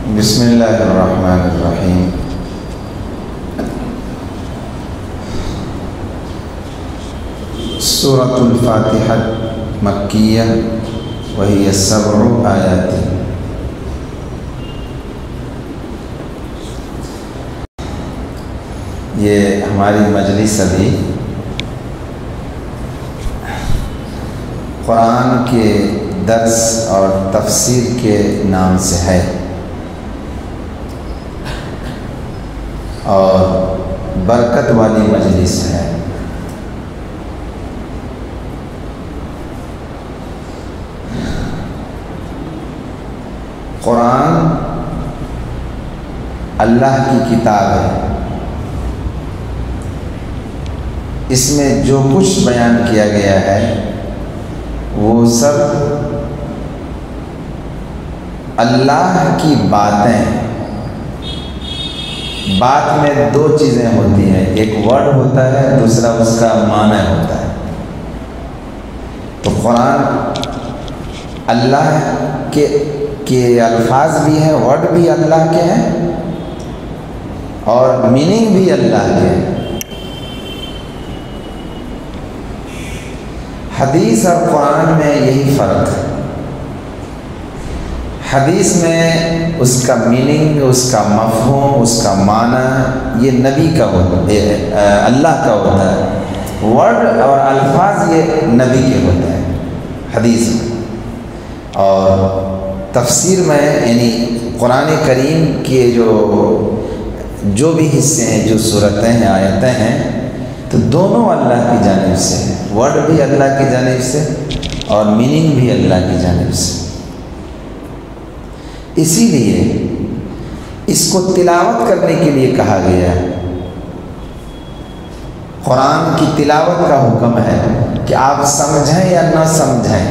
بسم اللہ الرحمن الرحیم۔ سورۃ الفاتحہ مکیہ وہی 7 آیات۔ یہ ہماری مجلس ابھی قرآن کے درس اور تفسیر کے نام سے ہے، اور برکت والی مجلس ہے۔ قرآن اللہ کی کتاب ہے، اس میں جو کچھ بیان کیا گیا ہے وہ سب اللہ کی باتیں ہیں۔ بات میں 2 چیزیں ہوتی ہیں، ایک ورڈ ہوتا ہے، دوسرا اس کا معنی ہوتا ہے۔ تو قرآن اللہ کے الفاظ بھی ہیں، ورڈ بھی اللہ کے ہیں اور میننگ بھی اللہ کے ہیں۔ حدیث اور قرآن میں یہی فرق ہے۔ حدیث میں اس کا میننگ، اس کا مفہوم، اس کا معنی یہ نبی کا ہوتا ہے، اللہ کا ہوتا ہے۔ ورڈ اور الفاظ یہ نبی کے ہوتے ہیں حدیث میں۔ اور تفسیر میں یعنی قرآن کریم کے جو بھی حصے ہیں، جو صورتیں ہیں، آیتیں ہیں، تو دونوں اللہ کی جانب سے ہیں۔ ورڈ بھی اللہ کی جانب سے اور میننگ بھی اللہ کی جانب سے۔ اسی لیے اس کو تلاوت کرنے کے لیے کہا گیا ہے۔ قرآن کی تلاوت کا حکم ہے کہ آپ سمجھیں یا نہ سمجھیں،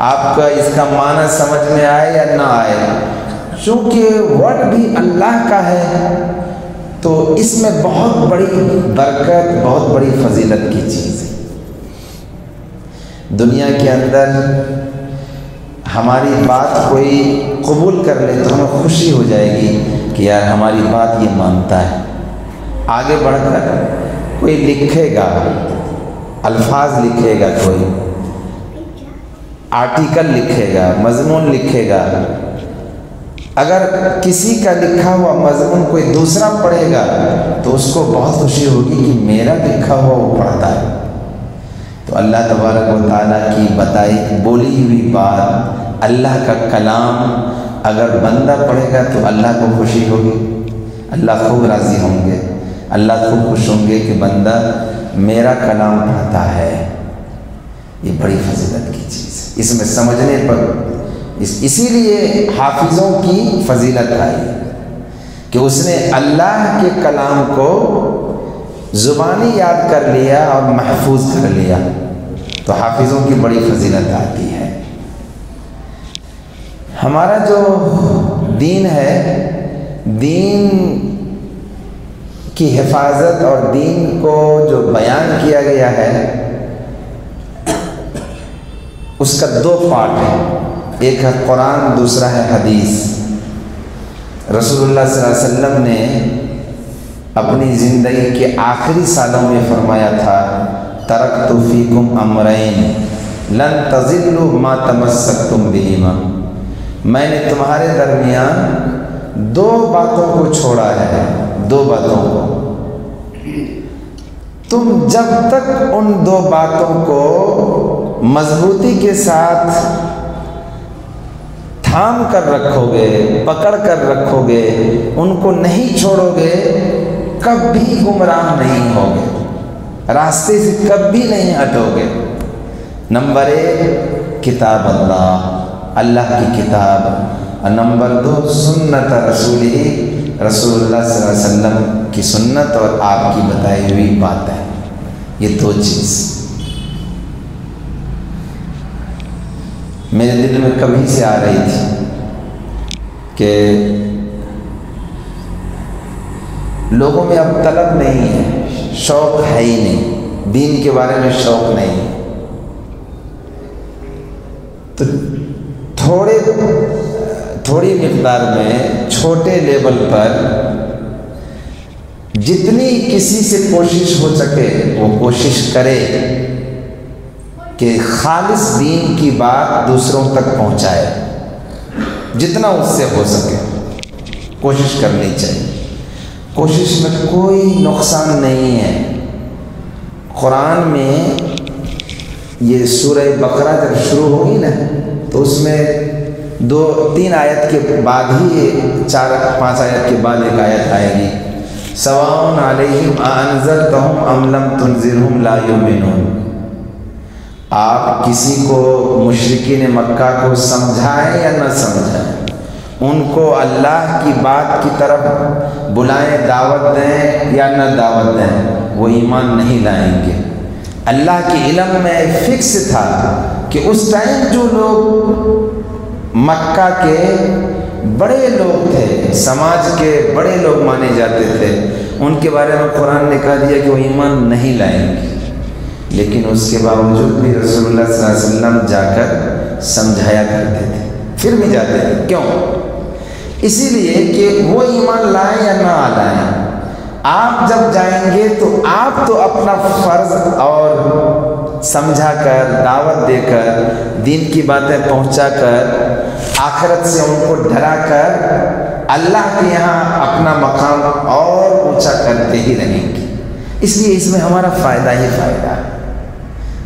آپ کا اس کا معنی سمجھ میں آئے یا نہ آئے، چونکہ ورڈ بھی اللہ کا ہے تو اس میں بہت بڑی برکت، بہت بڑی فضیلت کی چیز ہے۔ دنیا کے اندر ہماری بات کوئی قبول کر لے تو ہمیں خوشی ہو جائے گی کہ یار ہماری بات یہ مانتا ہے۔ آگے بڑھ کر کوئی لکھے گا، الفاظ لکھے گا، کوئی آرٹیکل لکھے گا، مضمون لکھے گا، اگر کسی کا لکھا ہوا مضمون کوئی دوسرا پڑھے گا تو اس کو بہت خوشی ہوگی کہ میرا لکھا ہوا وہ پڑھتا ہے۔ تو اللہ تبارک و تعالیٰ کی بتائی بولی ہوئی بات، اللہ کا کلام اگر بندہ پڑھے گا تو اللہ کو خوشی ہوگی، اللہ خوب راضی ہوں گے، اللہ خوب خوش ہوں گے کہ بندہ میرا کلام پڑھتا ہے۔ یہ بڑی فضیلت کی چیز ہے، اس میں سمجھنے پر اسی لیے حافظوں کی فضیلت آئی کہ اس نے اللہ کے کلام کو زبانی یاد کر لیا اور محفوظ کر لیا، تو حافظوں کی بڑی فضیلت آتی ہے۔ ہمارا جو دین ہے، دین کی حفاظت اور دین کو جو بیان کیا گیا ہے اس کا 2 پارٹ ہے، ایک ہے قرآن، دوسرا ہے حدیث۔ رسول اللہ صلی اللہ علیہ وسلم نے اپنی زندگی کے آخری سالوں میں فرمایا تھا، ترکت فیکم امرین لن تضلوا ما تمسکتم بہما، میں نے تمہارے درمیان 2 باتوں کو چھوڑا ہے، 2 باتوں کو، تم جب تک ان 2 باتوں کو مضبوطی کے ساتھ تھام کر رکھو گے، پکڑ کر رکھو گے، ان کو نہیں چھوڑو گے، کبھی گمراہ نہیں ہوگے، راستے سے کبھی نہیں ہٹو گے۔ نمبر 1 کتاب اللہ، اللہ کی کتاب، اور نمبر 2 سنت رسول اللہ صلی اللہ علیہ وسلم کی سنت اور آپ کی بتائی ہوئی باتیں، یہ 2 چیز میرے دل میں کبھی سے آ رہی تھی کہ لوگوں میں اب طلب نہیں ہے، شوق ہے ہی نہیں، دین کے بارے میں شوق نہیں، تو تھوڑے تھوڑی مقدار میں چھوٹے لیول پر جتنی کسی سے کوشش ہو سکے وہ کوشش کرے کہ خالص دین کی بات دوسروں تک پہنچائے، جتنا اس سے ہو سکے کوشش کرنی چاہیے۔ کوشش میں کوئی نقصان نہیں ہے۔ قرآن میں یہ سورہ بقرہ جب شروع ہوگی نا تو اس میں 2-3 آیت کے بعد ہی 4-5 آیت کے بعد ایک آیت آئے گی، سواء علیہم اانذرتہم ام لم تنذرہم لا یؤمنون۔ آپ کسی کو مشرکین مکہ کو سمجھائیں یا نہ سمجھائیں، ان کو اللہ کی بات کی طرف بلائیں، دعوت دیں یا نہ دعوت دیں، وہ ایمان نہیں لائیں گے۔ اللہ کے علم میں فکس تھا کہ اس ٹائم جو لوگ مکہ کے بڑے لوگ تھے، سماج کے بڑے لوگ مانے جاتے تھے، ان کے بارے میں قرآن نے کہا دیا کہ وہ ایمان نہیں لائیں گے، لیکن اس کے باوجود بھی رسول اللہ صلی اللہ علیہ وسلم جا کر سمجھایا کرتے تھے، پھر بھی جاتے تھے۔ کیوں؟ اسی لیے کہ وہ ایمان لائیں یا نہ لائیں، آپ جب جائیں گے تو آپ تو اپنا فرض اور سمجھا کر، دعوت دے کر، دین کی باتیں پہنچا کر، آخرت سے ان کو ڈرا کر اللہ کے یہاں اپنا مقام اور اونچا کرتے ہی رہیں گے۔ اس لیے اس میں ہمارا فائدہ ہی فائدہ ہے۔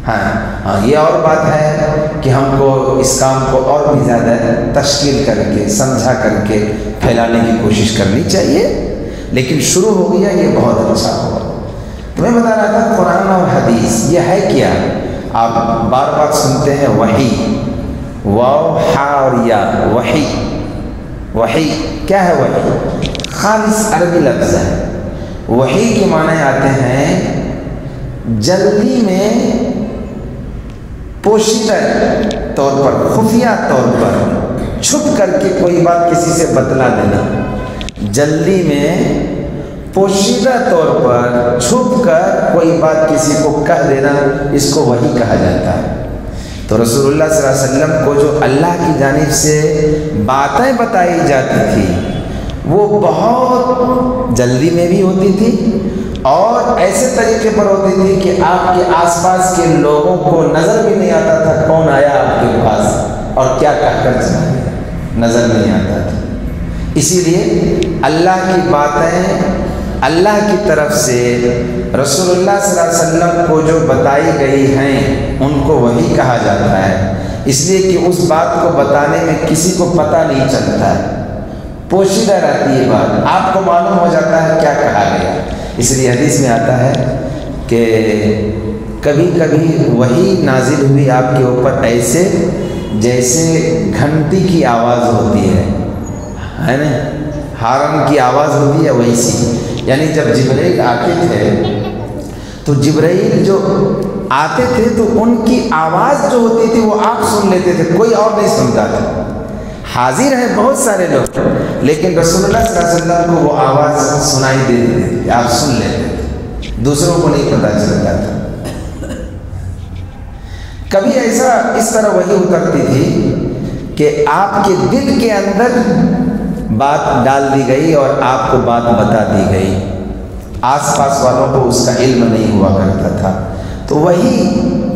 ہاں یہ اور بات ہے کہ ہم کو اس کام کو اور بھی زیادہ تشکیل کر کے، سمجھا کر کے پھیلانے کی کوشش کرنی چاہیے، لیکن شروع ہو گیا یہ بہت اچھا ہوا۔ تو میں بتا رہا تھا قرآن اور حدیث یہ ہے کیا؟ آپ بار بار سنتے ہیں وحی، واو ہا اور یا، وحی۔ وحی کیا ہے؟ وحی خالص عربی لفظ ہے۔ وحی کے معنی آتے ہیں جلدی میں، پوشیدہ طور پر، خفیہ طور پر، چھپ کر کے کوئی بات کسی سے بتلا دینا، جلدی میں پوشیدہ طور پر چھپ کر کوئی بات کسی کو کہہ دینا، اس کو وحی کہا جاتا ہے۔ تو رسول اللہ صلی اللہ علیہ وسلم کو جو اللہ کی جانب سے باتیں بتائی جاتی تھی وہ بہت جلدی میں بھی ہوتی تھی اور ایسے طریقے پر ہوتی تھی کہ آپ کے آس پاس کے لوگوں کو نظر بھی نہیں آتا تھا کون آیا آپ کے پاس اور کیا کہہ کر چلا گیا، نظر نہیں آتا تھا۔ اسی لیے اللہ کی باتیں اللہ کی طرف سے رسول اللہ صلی اللہ علیہ وسلم کو جو بتائی گئی ہیں ان کو وحی کہا جاتا ہے، اس لیے کہ اس بات کو بتانے میں کسی کو پتہ نہیں چلتا ہے، پوشیدہ رہتی ہے بات، آپ کو معلوم ہو جاتا ہے کیا کہا گیا۔ اس لیے حدیث میں آتا ہے کہ کبھی کبھی وحی نازل ہوئی آپ کے اوپر ایسے جیسے گھنٹی کی آواز ہوتی ہے نا، ہارن کی آواز ہوتی ہے ویسی، یعنی جب جبرائیل آتے تھے تو جبرائیل جو آتے تھے تو ان کی آواز جو ہوتی تھی وہ آپ سن لیتے تھے، کوئی اور نہیں سنتا تھا۔ حاضر ہیں بہت سارے لوگ لیکن رسول اللہ صلی اللہ علیہ وسلم کو وہ آواز سنائی دے دیتی تھی، آپ سن لیتے تھے، دوسروں کو نہیں پتہ چلتا تھا۔ کبھی ایسا اس طرح وحی اترتی تھی کہ آپ کے دل کے اندر بات ڈال دی گئی اور آپ کو بات بتا دی گئی، آس پاس والوں کو اس کا علم نہیں ہوا کرتا تھا۔ تو وہی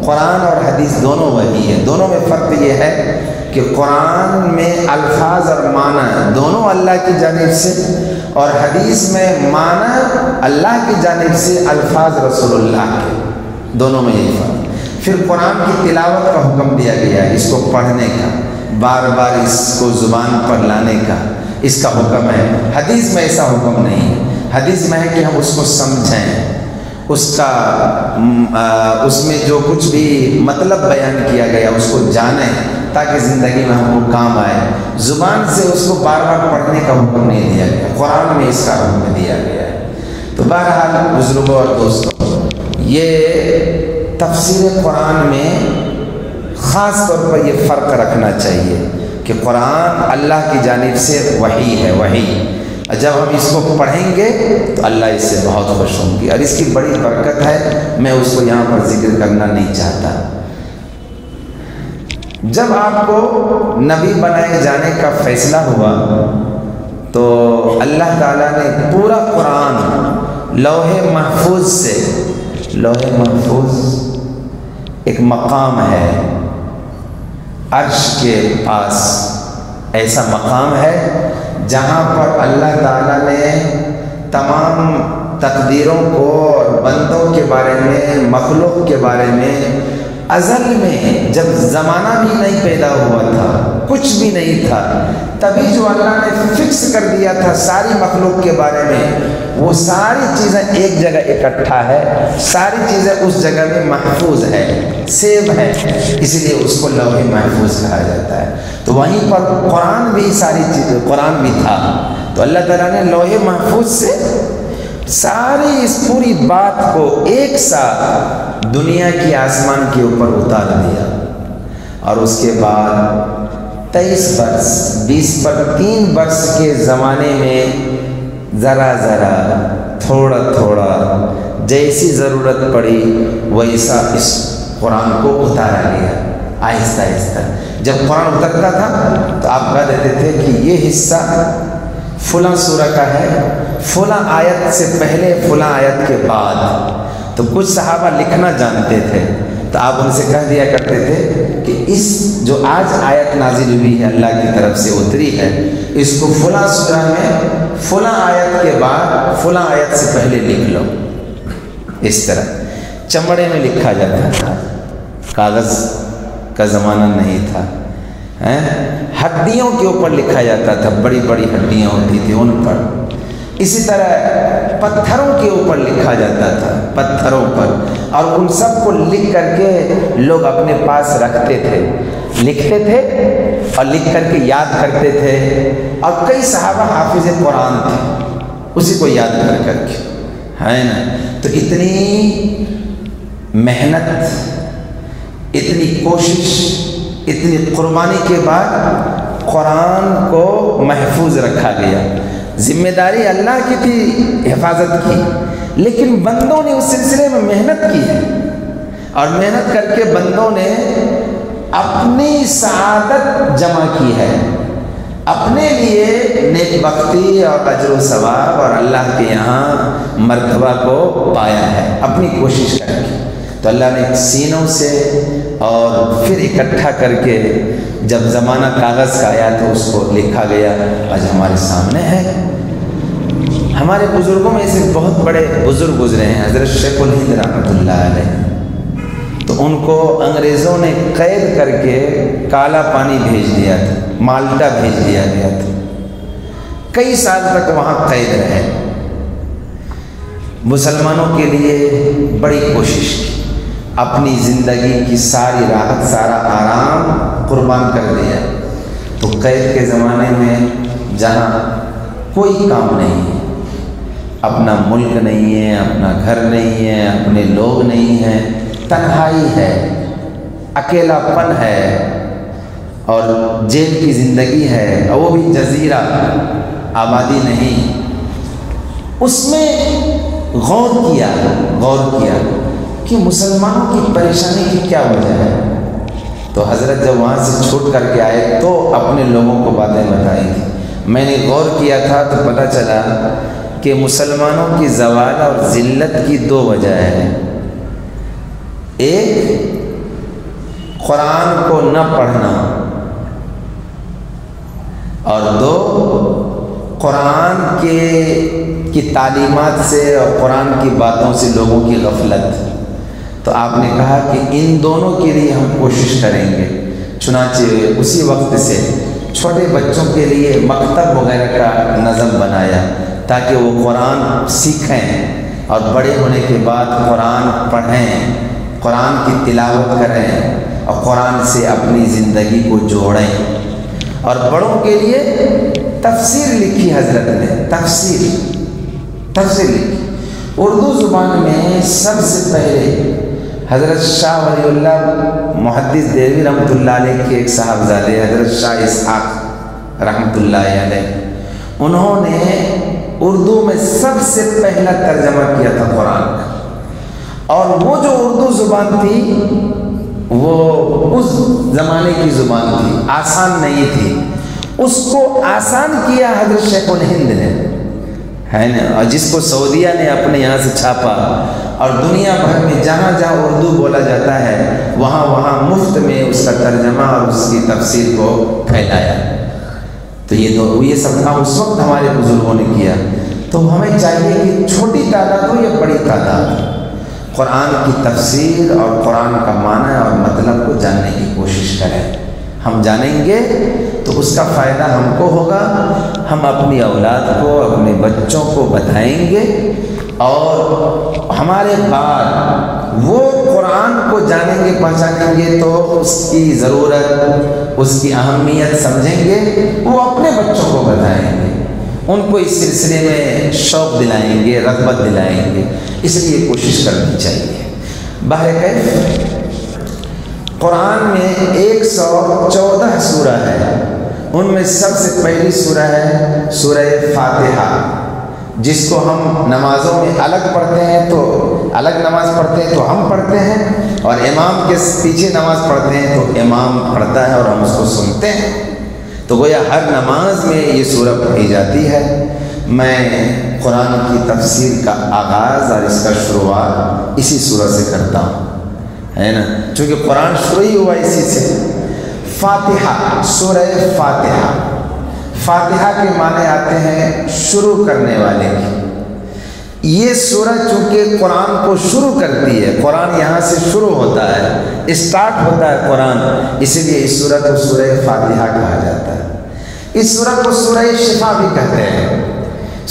قرآن اور حدیث دونوں وہی ہے، دونوں میں فرق یہ ہے کہ قرآن میں الفاظ اور معنی دونوں اللہ کی جانب سے، اور حدیث میں معنی اللہ کی جانب سے، الفاظ رسول اللہ کے، دونوں میں یہی فرق۔ پھر قرآن کی تلاوت کا حکم دیا گیا ہے، اس کو پڑھنے کا، بار بار اس کو زبان پر لانے کا، اس کا حکم ہے۔ حدیث میں ایسا حکم نہیں ہے، حدیث میں ہے کہ ہم اس کو سمجھیں، اس میں جو کچھ بھی مطلب بیان کیا گیا اس کو جانیں تاکہ زندگی میں ہم کو کام آئے۔ زبان سے اس کو بار بار پڑھنے کا حکم نہیں دیا گیا، قرآن میں اس کا حکم دیا گیا ہے۔ تو بہرحال بزرگوں اور دوستوں، یہ تفسیر قرآن میں خاص طور پر یہ فرق رکھنا چاہیے کہ قرآن اللہ کی جانب سے وحی ہے، وحی، جب ہم اس کو پڑھیں گے تو اللہ اس سے بہت خوش ہوں گے، اور اس کی بڑی برکت ہے، میں اس کو یہاں پر ذکر کرنا نہیں چاہتا۔ جب آپ کو نبی بنائے جانے کا فیصلہ ہوا تو اللہ تعالیٰ نے پورا قرآن لوح محفوظ سے، لوح محفوظ ایک مقام ہے عرش کے پاس، ایسا مقام ہے جہاں پر اللہ تعالیٰ نے تمام تقدیروں کو اور بندوں کے بارے میں، مخلوق کے بارے میں ازل میں جب زمانہ بھی نہیں پیدا ہوا تھا، کچھ بھی نہیں تھا، تبھی جو اللہ نے فکس کر دیا تھا ساری مخلوق کے بارے میں، وہ ساری چیزیں ایک جگہ اکٹھا ہے، ساری چیزیں اس جگہ میں محفوظ ہے، سیو ہے، اس لیے اس کو لوح محفوظ کہا جاتا ہے۔ تو وہیں پر قرآن بھی، ساری چیزیں، قرآن بھی تھا، تو اللہ تعالیٰ نے لوح محفوظ سے ساری اس پوری بات کو ایک ساتھ دنیا کی آسمان کے اوپر اتار دیا، اور اس کے بعد 23 برس 20 پر 3 برس کے زمانے میں ذرا ذرا، تھوڑا تھوڑا، جیسی ضرورت پڑی ویسا اس قرآن کو اتارا گیا، آہستہ آہستہ۔ جب قرآن اترتا تھا تو آپ کہہ دیتے تھے کہ یہ حصہ فلاں سورہ کا ہے، فلاں آیت سے پہلے، فلاں آیت کے بعد۔ تو کچھ صحابہ لکھنا جانتے تھے تو آپ ان سے کہہ دیا کرتے تھے کہ اس جو آج آیت نازل ہوئی ہے، اللہ کی طرف سے اتری ہے، اس کو فلاں سورہ میں فلاں آیت کے بعد فلاں آیت سے پہلے لکھ لو۔ اس طرح چمڑے میں لکھا جاتا تھا، کاغذ کا زمانہ نہیں تھا، ہڈیوں کے اوپر لکھا جاتا تھا، بڑی بڑی ہڈیاں ہوتی تھیں ان پر۔ اسی طرح پتھروں کے اوپر لکھا جاتا تھا، پتھروں پر، اور ان سب کو لکھ کر کے لوگ اپنے پاس رکھتے تھے، لکھتے تھے اور لکھ کر کے یاد کرتے تھے، اور کئی صحابہ حافظ قرآن تھے اسی کو یاد کر کے، ہے نا۔ تو اتنی محنت، اتنی کوشش، اتنی قربانی کے بعد قرآن کو محفوظ رکھا گیا۔ ذمہ داری اللہ کی تھی حفاظت کی، لیکن بندوں نے اس سلسلے میں محنت کی ہے، اور محنت کر کے بندوں نے اپنی سعادت جمع کی ہے، اپنے لیے نیک بختی اور اجر و ثواب اور اللہ کے یہاں مرتبہ کو پایا ہے اپنی کوشش کر کے۔ تو اللہ نے سینوں سے اور پھر اکٹھا کر کے جب زمانہ کاغذ کا آیا تو اس کو لکھا گیا، آج ہمارے سامنے ہے۔ ہمارے بزرگوں میں سے بہت بڑے بزرگ گزرے ہیں، حضرت شیخ الہند رحمۃ اللہ علیہ، تو ان کو انگریزوں نے قید کر کے کالا پانی بھیج دیا تھا، مالٹا بھیج دیا گیا تھا، کئی سال تک وہاں قید رہے۔ مسلمانوں کے لیے بڑی کوشش کی، اپنی زندگی کی ساری راحت، سارا آرام قربان کر دیا۔ تو قید کے زمانے میں جہاں کوئی کام نہیں ہے، اپنا ملک نہیں ہے، اپنا گھر نہیں ہے، اپنے لوگ نہیں ہیں، تنہائی ہے، اکیلا پن ہے، اور جیل کی زندگی ہے، اور وہ بھی جزیرہ، آبادی نہیں۔ اس میں غور کیا کہ مسلمانوں کی پریشانی کی کیا وجہ ہے۔ تو حضرت جب وہاں سے چھوٹ کر کے آئے تو اپنے لوگوں کو باتیں بتائی تھی۔ میں نے غور کیا تھا تو پتہ چلا کہ مسلمانوں کی زوال اور ذلت کی 2 وجہ ہیں۔ ایک، قرآن کو نہ پڑھنا، اور 2، قرآن کی تعلیمات سے اور قرآن کی باتوں سے لوگوں کی غفلت۔ تو آپ نے کہا کہ ان دونوں کے لیے ہم کوشش کریں گے۔ چنانچہ اسی وقت سے چھوٹے بچوں کے لیے مکتب وغیرہ کا نظم بنایا تاکہ وہ قرآن سیکھیں اور بڑے ہونے کے بعد قرآن پڑھیں، قرآن کی تلاوت کریں اور قرآن سے اپنی زندگی کو جوڑیں۔ اور بڑوں کے لیے تفسیر لکھی حضرت نے، تفسیر لکھی اردو زبان میں۔ سب سے پہلے حضرت شاہ ولی اللہ محدث دہلوی رحمۃ اللہ علیہ کے ایک صاحبزادے حضرت شاہ اسحاق رحمۃ اللہ علیہ، انہوں نے اردو میں سب سے پہلا ترجمہ کیا تھا قرآن کا، اور وہ جو اردو زبان تھی وہ اس زمانے کی زبان تھی، آسان نہیں تھی، اس کو آسان کیا حضرت شیخ الہند نے، ہے نا، اور جس کو سعودیہ نے اپنے یہاں سے چھاپا، اور دنیا بھر میں جہاں جہاں اردو بولا جاتا ہے وہاں وہاں مفت میں اس کا ترجمہ اور اس کی تفسیر کو پھیلایا۔ تو یہ سب کام اس وقت ہمارے بزرگوں نے کیا۔ تو ہمیں چاہیے کہ چھوٹی تعداد ہو یا بڑی تعداد، قرآن کی تفسیر اور قرآن کا معنی اور مطلب کو جاننے کی کوشش کریں۔ ہم جانیں گے تو اس کا فائدہ ہم کو ہوگا، ہم اپنی اولاد کو، اپنے بچوں کو بتائیں گے، اور ہمارے بعد وہ قرآن کو جانیں گے، پہچانیں گے تو اس کی ضرورت، اس کی اہمیت سمجھیں گے، وہ اپنے بچوں کو بتائیں گے، ان کو اس سلسلے میں شوق دلائیں گے، رغبت دلائیں گے۔ اس لیے کوشش کرنی چاہیے۔ بہرکیف قرآن میں 114 سورہ ہے، ان میں سب سے پہلی سورہ ہے سورہ فاتحہ، جس کو ہم نمازوں میں الگ پڑھتے ہیں، تو الگ نماز پڑھتے ہیں تو ہم پڑھتے ہیں، اور امام کے پیچھے نماز پڑھتے ہیں تو امام پڑھتا ہے اور ہم اس کو سنتے ہیں۔ تو گویا ہر نماز میں یہ سورہ پڑھی جاتی ہے۔ میں قرآن کی تفسیر کا آغاز اور اس کا شروعات اسی سورہ سے کرتا ہوں، ہے نا، چونکہ قرآن شروع ہی ہوا اسی سے۔ فاتحہ، سورہ فاتحہ، فاتحہ کے معنی آتے ہیں شروع کرنے والے کی۔ یہ سورہ چونکہ قرآن کو شروع کرتی ہے، قرآن یہاں سے شروع ہوتا ہے، اسٹارٹ ہوتا ہے قرآن، اسی لیے اس سورہ کو سورہ فاتحہ کہا جاتا ہے۔ اس سورہ کو سورہ شفا بھی کہتے ہیں۔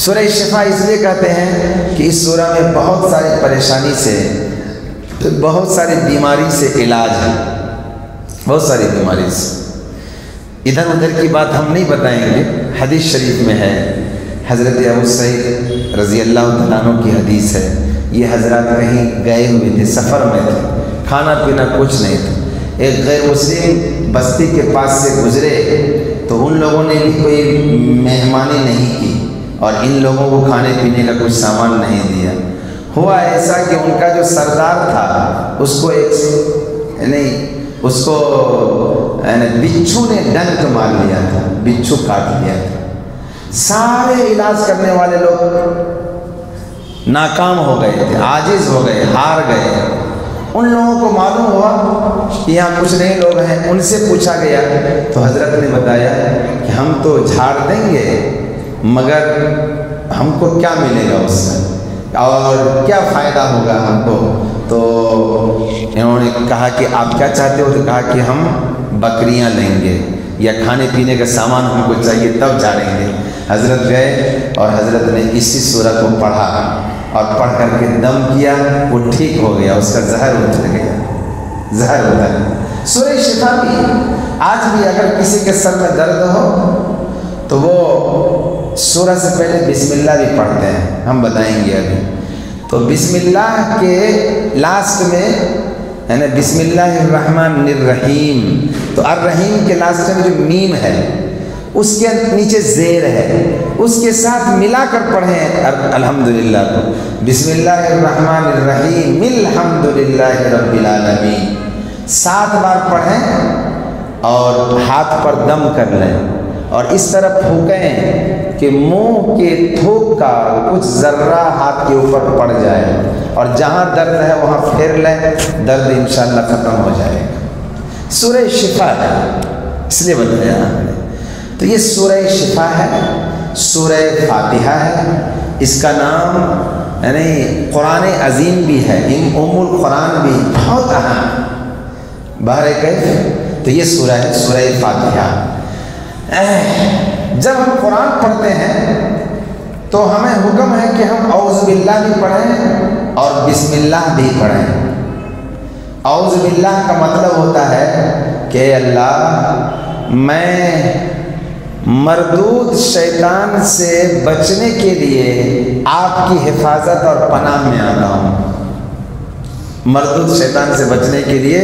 سورہ شفا اس لیے کہتے ہیں کہ اس سورہ میں بہت ساری پریشانی سے، بہت ساری بیماری سے علاج ہے، بہت ساری بیماری سے۔ ادھر ادھر کی بات ہم نہیں بتائیں گے، حدیث شریف میں ہے، حضرت ابو سعید رضی اللہ تعالیٰ عنہ کی حدیث ہے، یہ حضرات کہیں گئے ہوئے تھے، سفر میں تھے، کھانا پینا کچھ نہیں تھا، ایک غیر مسلم بستی کے پاس سے گزرے تو ان لوگوں نے بھی کوئی مہمانی نہیں کی اور ان لوگوں کو کھانے پینے کا کچھ سامان نہیں دیا۔ ہوا ایسا کہ ان کا جو سردار تھا اس کو بچھو نے ڈنک مار لیا تھا، بچھو کاٹ لیا تھا۔ سارے علاج کرنے والے لوگ ناکام ہو گئے تھے، عاجز ہو گئے، ہار گئے۔ ان لوگوں کو معلوم ہوا کہ یہاں کچھ نئے لوگ ہیں، ان سے پوچھا گیا تو حضرت نے بتایا کہ ہم تو جھاڑ دیں گے مگر ہم کو کیا ملے گا اس سے، اور کیا فائدہ ہوگا ہم کو؟ تو انہوں نے کہا کہ آپ کیا چاہتے ہو؟ تو کہا کہ ہم بکریاں لیں گے یا کھانے پینے کا سامان ہم کو چاہیے تب جھاڑیں گے۔ حضرت گئے اور حضرت نے اسی سورہ کو پڑھا اور پڑھ کر کے دم کیا، وہ ٹھیک ہو گیا، اس کا زہر اتر گیا، زہر اتر گیا۔ سورہ شفا بھی آج بھی اگر کسی کے سر میں درد ہو تو وہ سورہ سے پہلے بسم اللہ بھی پڑھتے ہیں، ہم بتائیں گے ابھی۔ تو بسم اللہ کے لاسٹ میں یعنی بسم اللہ الرحمن الرحیم، تو الرحیم کے لاسٹ میں جو میم ہے اس کے نیچے زیر ہے، اس کے ساتھ ملا کر پڑھیں الحمدللہ کو، بسم اللہ الرحمن الرحیم الحمدللہ رب العالمین، 7 بار پڑھیں اور ہاتھ پر دم کر لیں اور اس طرح پھونکیں کہ منہ کے تھوک کا کچھ ذرہ ہاتھ کے اوپر پڑ جائے، اور جہاں درد ہے وہاں پھیر لیں، درد انشاءاللہ ختم ہو جائے گا۔ سورہ شفا ہے اس لیے بتایا ہم نے۔ تو یہ سورہ شفا ہے، سورہ فاتحہ ہے، اس کا نام یعنی قرآن عظیم بھی ہے، ام القرآن بھی، بہت اہم۔ بہرکیف تو یہ سورہ ہے سورہ فاتحہ۔ جب ہم قرآن پڑھتے ہیں تو ہمیں حکم ہے کہ ہم اعوذ باللہ بھی پڑھیں اور بسم اللہ بھی پڑھیں۔ اعوذ باللہ کا مطلب ہوتا ہے کہ اے اللہ میں مردود شیطان سے بچنے کے لیے آپ کی حفاظت اور پناہ میں آتا ہوں، مردود شیطان سے بچنے کے لیے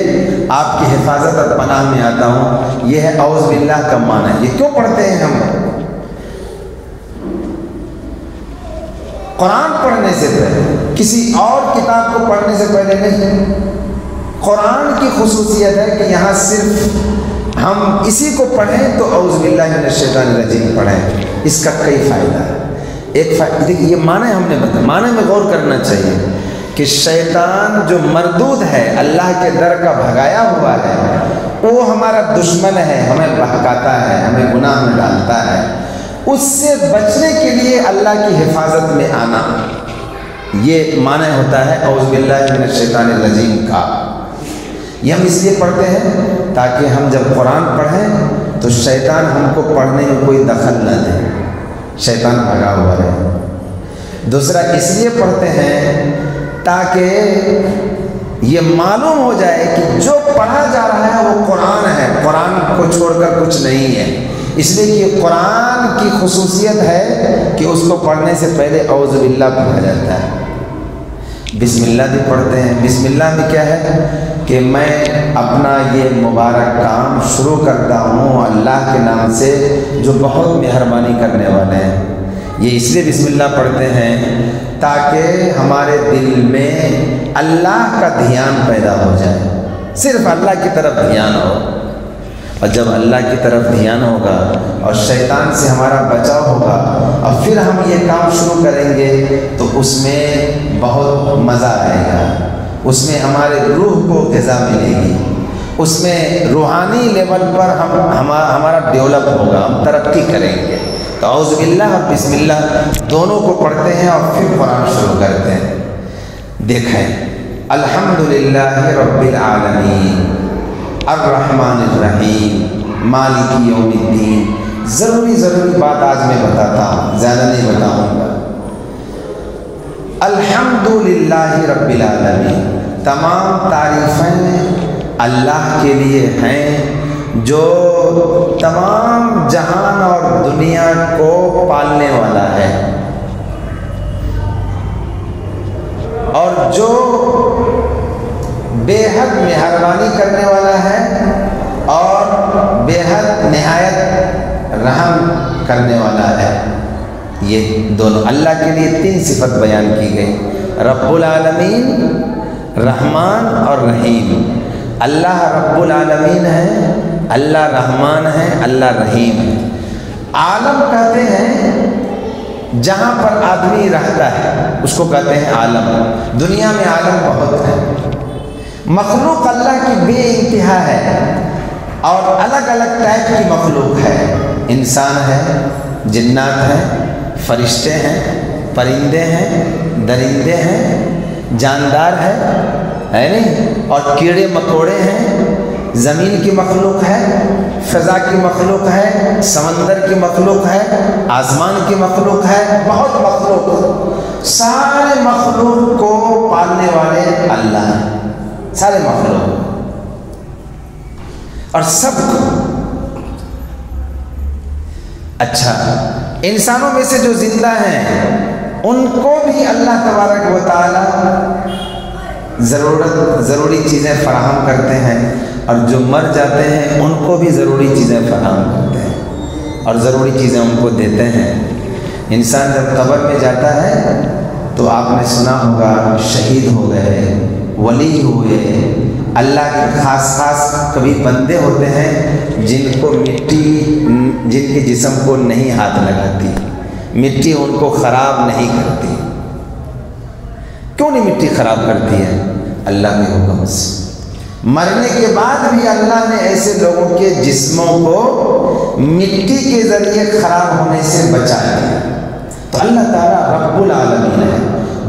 آپ کی حفاظت اور پناہ میں آتا ہوں، یہ ہے اعوذ باللہ کا معنی۔ یہ کیوں پڑھتے ہیں ہم؟ قرآن پڑھنے سے پہلے، کسی اور کتاب کو پڑھنے سے پہلے نہیں، قرآن کی خصوصیت ہے کہ یہاں صرف ہم اسی کو پڑھیں تو اعوذ باللہ من الشیطان الرجیم پڑھیں، اس کا کئی فائدہ ہے۔ ایک دیکھیے، یہ معنی ہم نے بتایا، معنی میں غور کرنا چاہیے کہ شیطان جو مردود ہے، اللہ کے در کا بھگایا ہوا ہے، وہ ہمارا دشمن ہے، ہمیں بہکاتا ہے، ہمیں گناہ میں ڈالتا ہے۔ اس سے بچنے کے لیے اللہ کی حفاظت میں آنا، یہ معنی ہوتا ہے اعوذ باللہ من الشیطان الرجیم کا۔ یہ ہم اس لیے پڑھتے ہیں تاکہ ہم جب قرآن پڑھیں تو شیطان ہم کو پڑھنے میں کوئی دخل نہ دے، شیطان بھگا ہوا رہے۔ دوسرا اس لیے پڑھتے ہیں تاکہ یہ معلوم ہو جائے کہ جو پڑھا جا رہا ہے وہ قرآن ہے، قرآن کو چھوڑ کر کچھ نہیں ہے۔ اس لیے کہ قرآن کی خصوصیت ہے کہ اس کو پڑھنے سے پہلے اعوذ باللہ پڑھا جاتا ہے۔ بسم اللہ بھی پڑھتے ہیں۔ بسم اللہ میں کیا ہے کہ میں اپنا یہ مبارک کام شروع کرتا ہوں اللہ کے نام سے جو بہت مہربانی کرنے والے ہیں۔ یہ اس لیے بسم اللہ پڑھتے ہیں تاکہ ہمارے دل میں اللہ کا دھیان پیدا ہو جائے، صرف اللہ کی طرف دھیان ہو۔ اور جب اللہ کی طرف دھیان ہوگا اور شیطان سے ہمارا بچاؤ ہوگا اور پھر ہم یہ کام شروع کریں گے تو اس میں بہت مزہ آئے گا، اس میں ہمارے روح کو غذا ملے گی، اس میں روحانی لیول پر ہمارا ڈیولپ ہوگا، ہم ترقی کریں گے۔ تو اعوذ باللہ اور بسم اللہ دونوں کو پڑھتے ہیں اور پھر قرآن شروع کرتے ہیں۔ دیکھیں، الحمدللہ رب العالمین الرحمن الرحیم مالک یوم الدین۔ ضروری بات آج میں بتاتا ہوں، زیادہ نہیں بتاؤں گا۔ الحمدللہ رب العالمین، تمام تعریفیں اللہ کے لیے ہیں جو تمام جہان اور دنیا کو پالنے والا ہے، اور جو بے حد مہربانی کرنے والا ہے اور بے حد نہایت رحم کرنے والا ہے۔ یہ دونوں اللہ کے لیے تین صفت بیان کی گئی، رب العالمین، رحمان اور رحیم۔ اللہ رب العالمین ہے، اللہ رحمان ہے، اللہ رحیم ہے۔ عالم کہتے ہیں جہاں پر آدمی رہتا ہے اس کو کہتے ہیں عالم۔ دنیا میں عالم بہت ہے، مخلوق اللہ کی بے انتہا ہے اور الگ الگ ٹائپ کی مخلوق ہے۔ انسان ہے، جنات ہیں، فرشتے ہیں، پرندے ہیں، درندے ہیں، جاندار ہے نہیں، اور کیڑے مکوڑے ہیں۔ زمین کی مخلوق ہے، فضا کی مخلوق ہے، سمندر کی مخلوق ہے، آسمان کی مخلوق ہے، بہت مخلوق۔ سارے مخلوق کو پالنے والے اللہ ہیں، سارے مخلوق اور سب کو۔ اچھا، انسانوں میں سے جو زندہ ہیں ان کو بھی اللہ تبارک و تعالی ضروری چیزیں فراہم کرتے ہیں، اور جو مر جاتے ہیں ان کو بھی ضروری چیزیں فراہم کرتے ہیں اور ضروری چیزیں ان کو دیتے ہیں۔ انسان جب قبر میں جاتا ہے تو آپ نے سنا ہوگا شہید ہو گئے، ولی ہوئے، اللہ کے خاص کبھی بندے ہوتے ہیں جن کو مٹی، جن کے جسم کو نہیں ہاتھ لگاتی، مٹی ان کو خراب نہیں کرتی۔ کیوں نہیں مٹی خراب کرتی ہے؟ اللہ کے حکم سے۔ مرنے کے بعد بھی اللہ نے ایسے لوگوں کے جسموں کو مٹی کے ذریعے خراب ہونے سے بچا دیا۔ تو اللہ تعالیٰ رب العالمین ہے،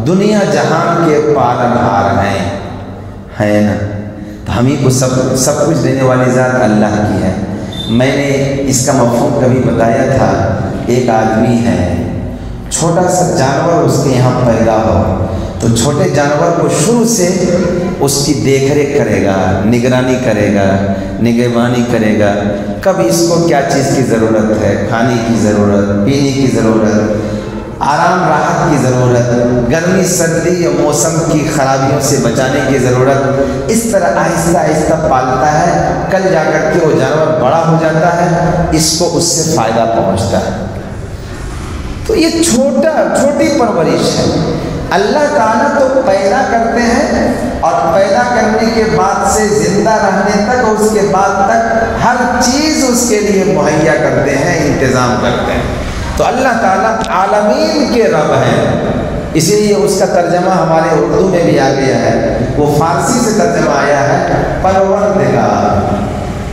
دنیا جہان کے پالنہار ہیں نا، تو ہم ہی کو سب کچھ دینے والی ذات اللہ کی ہے۔ میں نے اس کا مفہوم کبھی بتایا تھا، ایک آدمی ہے، چھوٹا سا جانور اس کے یہاں پیدا ہو تو چھوٹے جانور کو شروع سے اس کی دیکھ ریکھ کرے گا، نگرانی کرے گا، نگہبانی کرے گا، کب اس کو کیا چیز کی ضرورت ہے، کھانے کی ضرورت، پینے کی ضرورت، آرام راحت کی ضرورت، گرمی سردی یا موسم کی خرابیوں سے بچانے کی ضرورت، اس طرح آہستہ آہستہ پالتا ہے۔ کل جا کر کے وہ جانور بڑا ہو جاتا ہے، اس کو اس سے فائدہ پہنچتا ہے۔ تو یہ چھوٹی پرورش ہے، اللہ تعالیٰ تو پیدا کرتے ہیں اور پیدا کرنے کے بعد سے زندہ رہنے تک اور اس کے بعد تک ہر چیز اس کے لیے مہیا کرتے ہیں، انتظام کرتے ہیں۔ تو اللہ تعالیٰ عالمین کے رب ہیں، اسی لیے اس کا ترجمہ ہمارے اردو میں بھی آ گیا ہے، وہ فارسی سے ترجمہ آیا ہے پروردگار،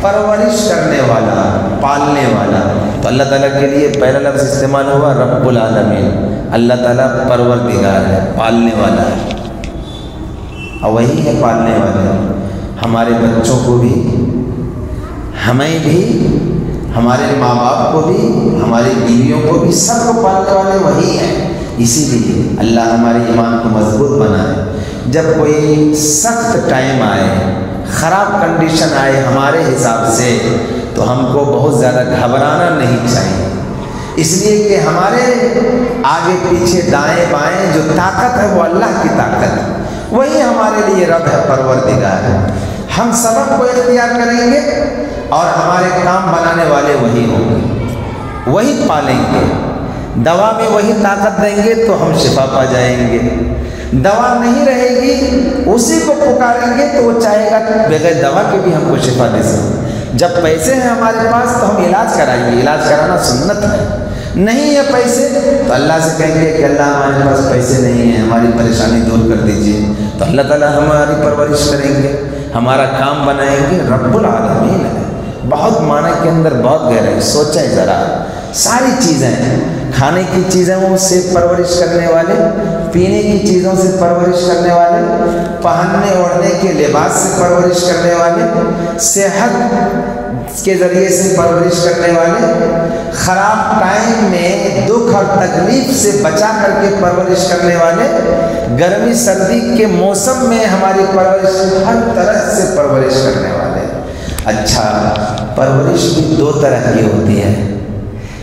پرورش کرنے والا، پالنے والا۔ تو اللہ تعالیٰ کے لیے پہلا لفظ استعمال ہوا رب العالمین، اللہ تعالیٰ پروردگار ہے، پالنے والا ہے، اور وہی ہے پالنے والا۔ ہمارے بچوں کو بھی، ہمیں بھی، ہمارے ماں باپ کو بھی، ہماری بیویوں کو بھی، سب کو پالنے والے وہی ہیں۔ اسی لیے اللہ ہمارے ایمان کو مضبوط بنائے۔ جب کوئی سخت ٹائم آئے، خراب کنڈیشن آئے ہمارے حساب سے، تو ہم کو بہت زیادہ گھبرانا نہیں چاہیے، اس لیے کہ ہمارے آگے پیچھے دائیں بائیں جو طاقت ہے وہ اللہ کی طاقت ہے، وہی ہمارے لیے رب ہے، پروردگار ہے۔ ہم سبب کو اختیار کریں گے اور ہمارے کام بنانے والے وہی ہوں گے، وہی پالیں گے۔ دوا میں وہی طاقت دیں گے تو ہم شفا پا جائیں گے، دوا نہیں رہے گی اسی کو پکاریں گے تو وہ چاہے گا بغیر دوا کے بھی ہم کو شفا دے سکے۔ جب پیسے ہیں ہمارے پاس تو ہم علاج کرائیں گے، علاج کرانا سنت ہے۔ نہیں ہے پیسے تو اللہ سے کہیں گے کہ اللہ ہمارے پاس پیسے نہیں ہیں، ہماری پریشانی دور کر دیجئے، تو اللہ تعالیٰ ہماری پرورش کریں گے، ہمارا کام بنائیں گے۔ رب العالمین ہے، بہت معنی کے اندر بہت گہرائی، سوچیں ذرا۔ ساری چیزیں، کھانے کی چیزوں سے پرورش کرنے والے، پینے کی چیزوں سے پرورش کرنے والے، پہننے اوڑھنے کے لباس سے پرورش کرنے والے، صحت کے ذریعے سے پرورش کرنے والے، خراب ٹائم میں دکھ اور تکلیف سے بچا کر کے پرورش کرنے والے، گرمی سردی کے موسم میں ہماری پرورش، ہر طرح سے پرورش کرنے والے۔ اچھا، پرورش بھی دو طرح کی ہوتی ہے،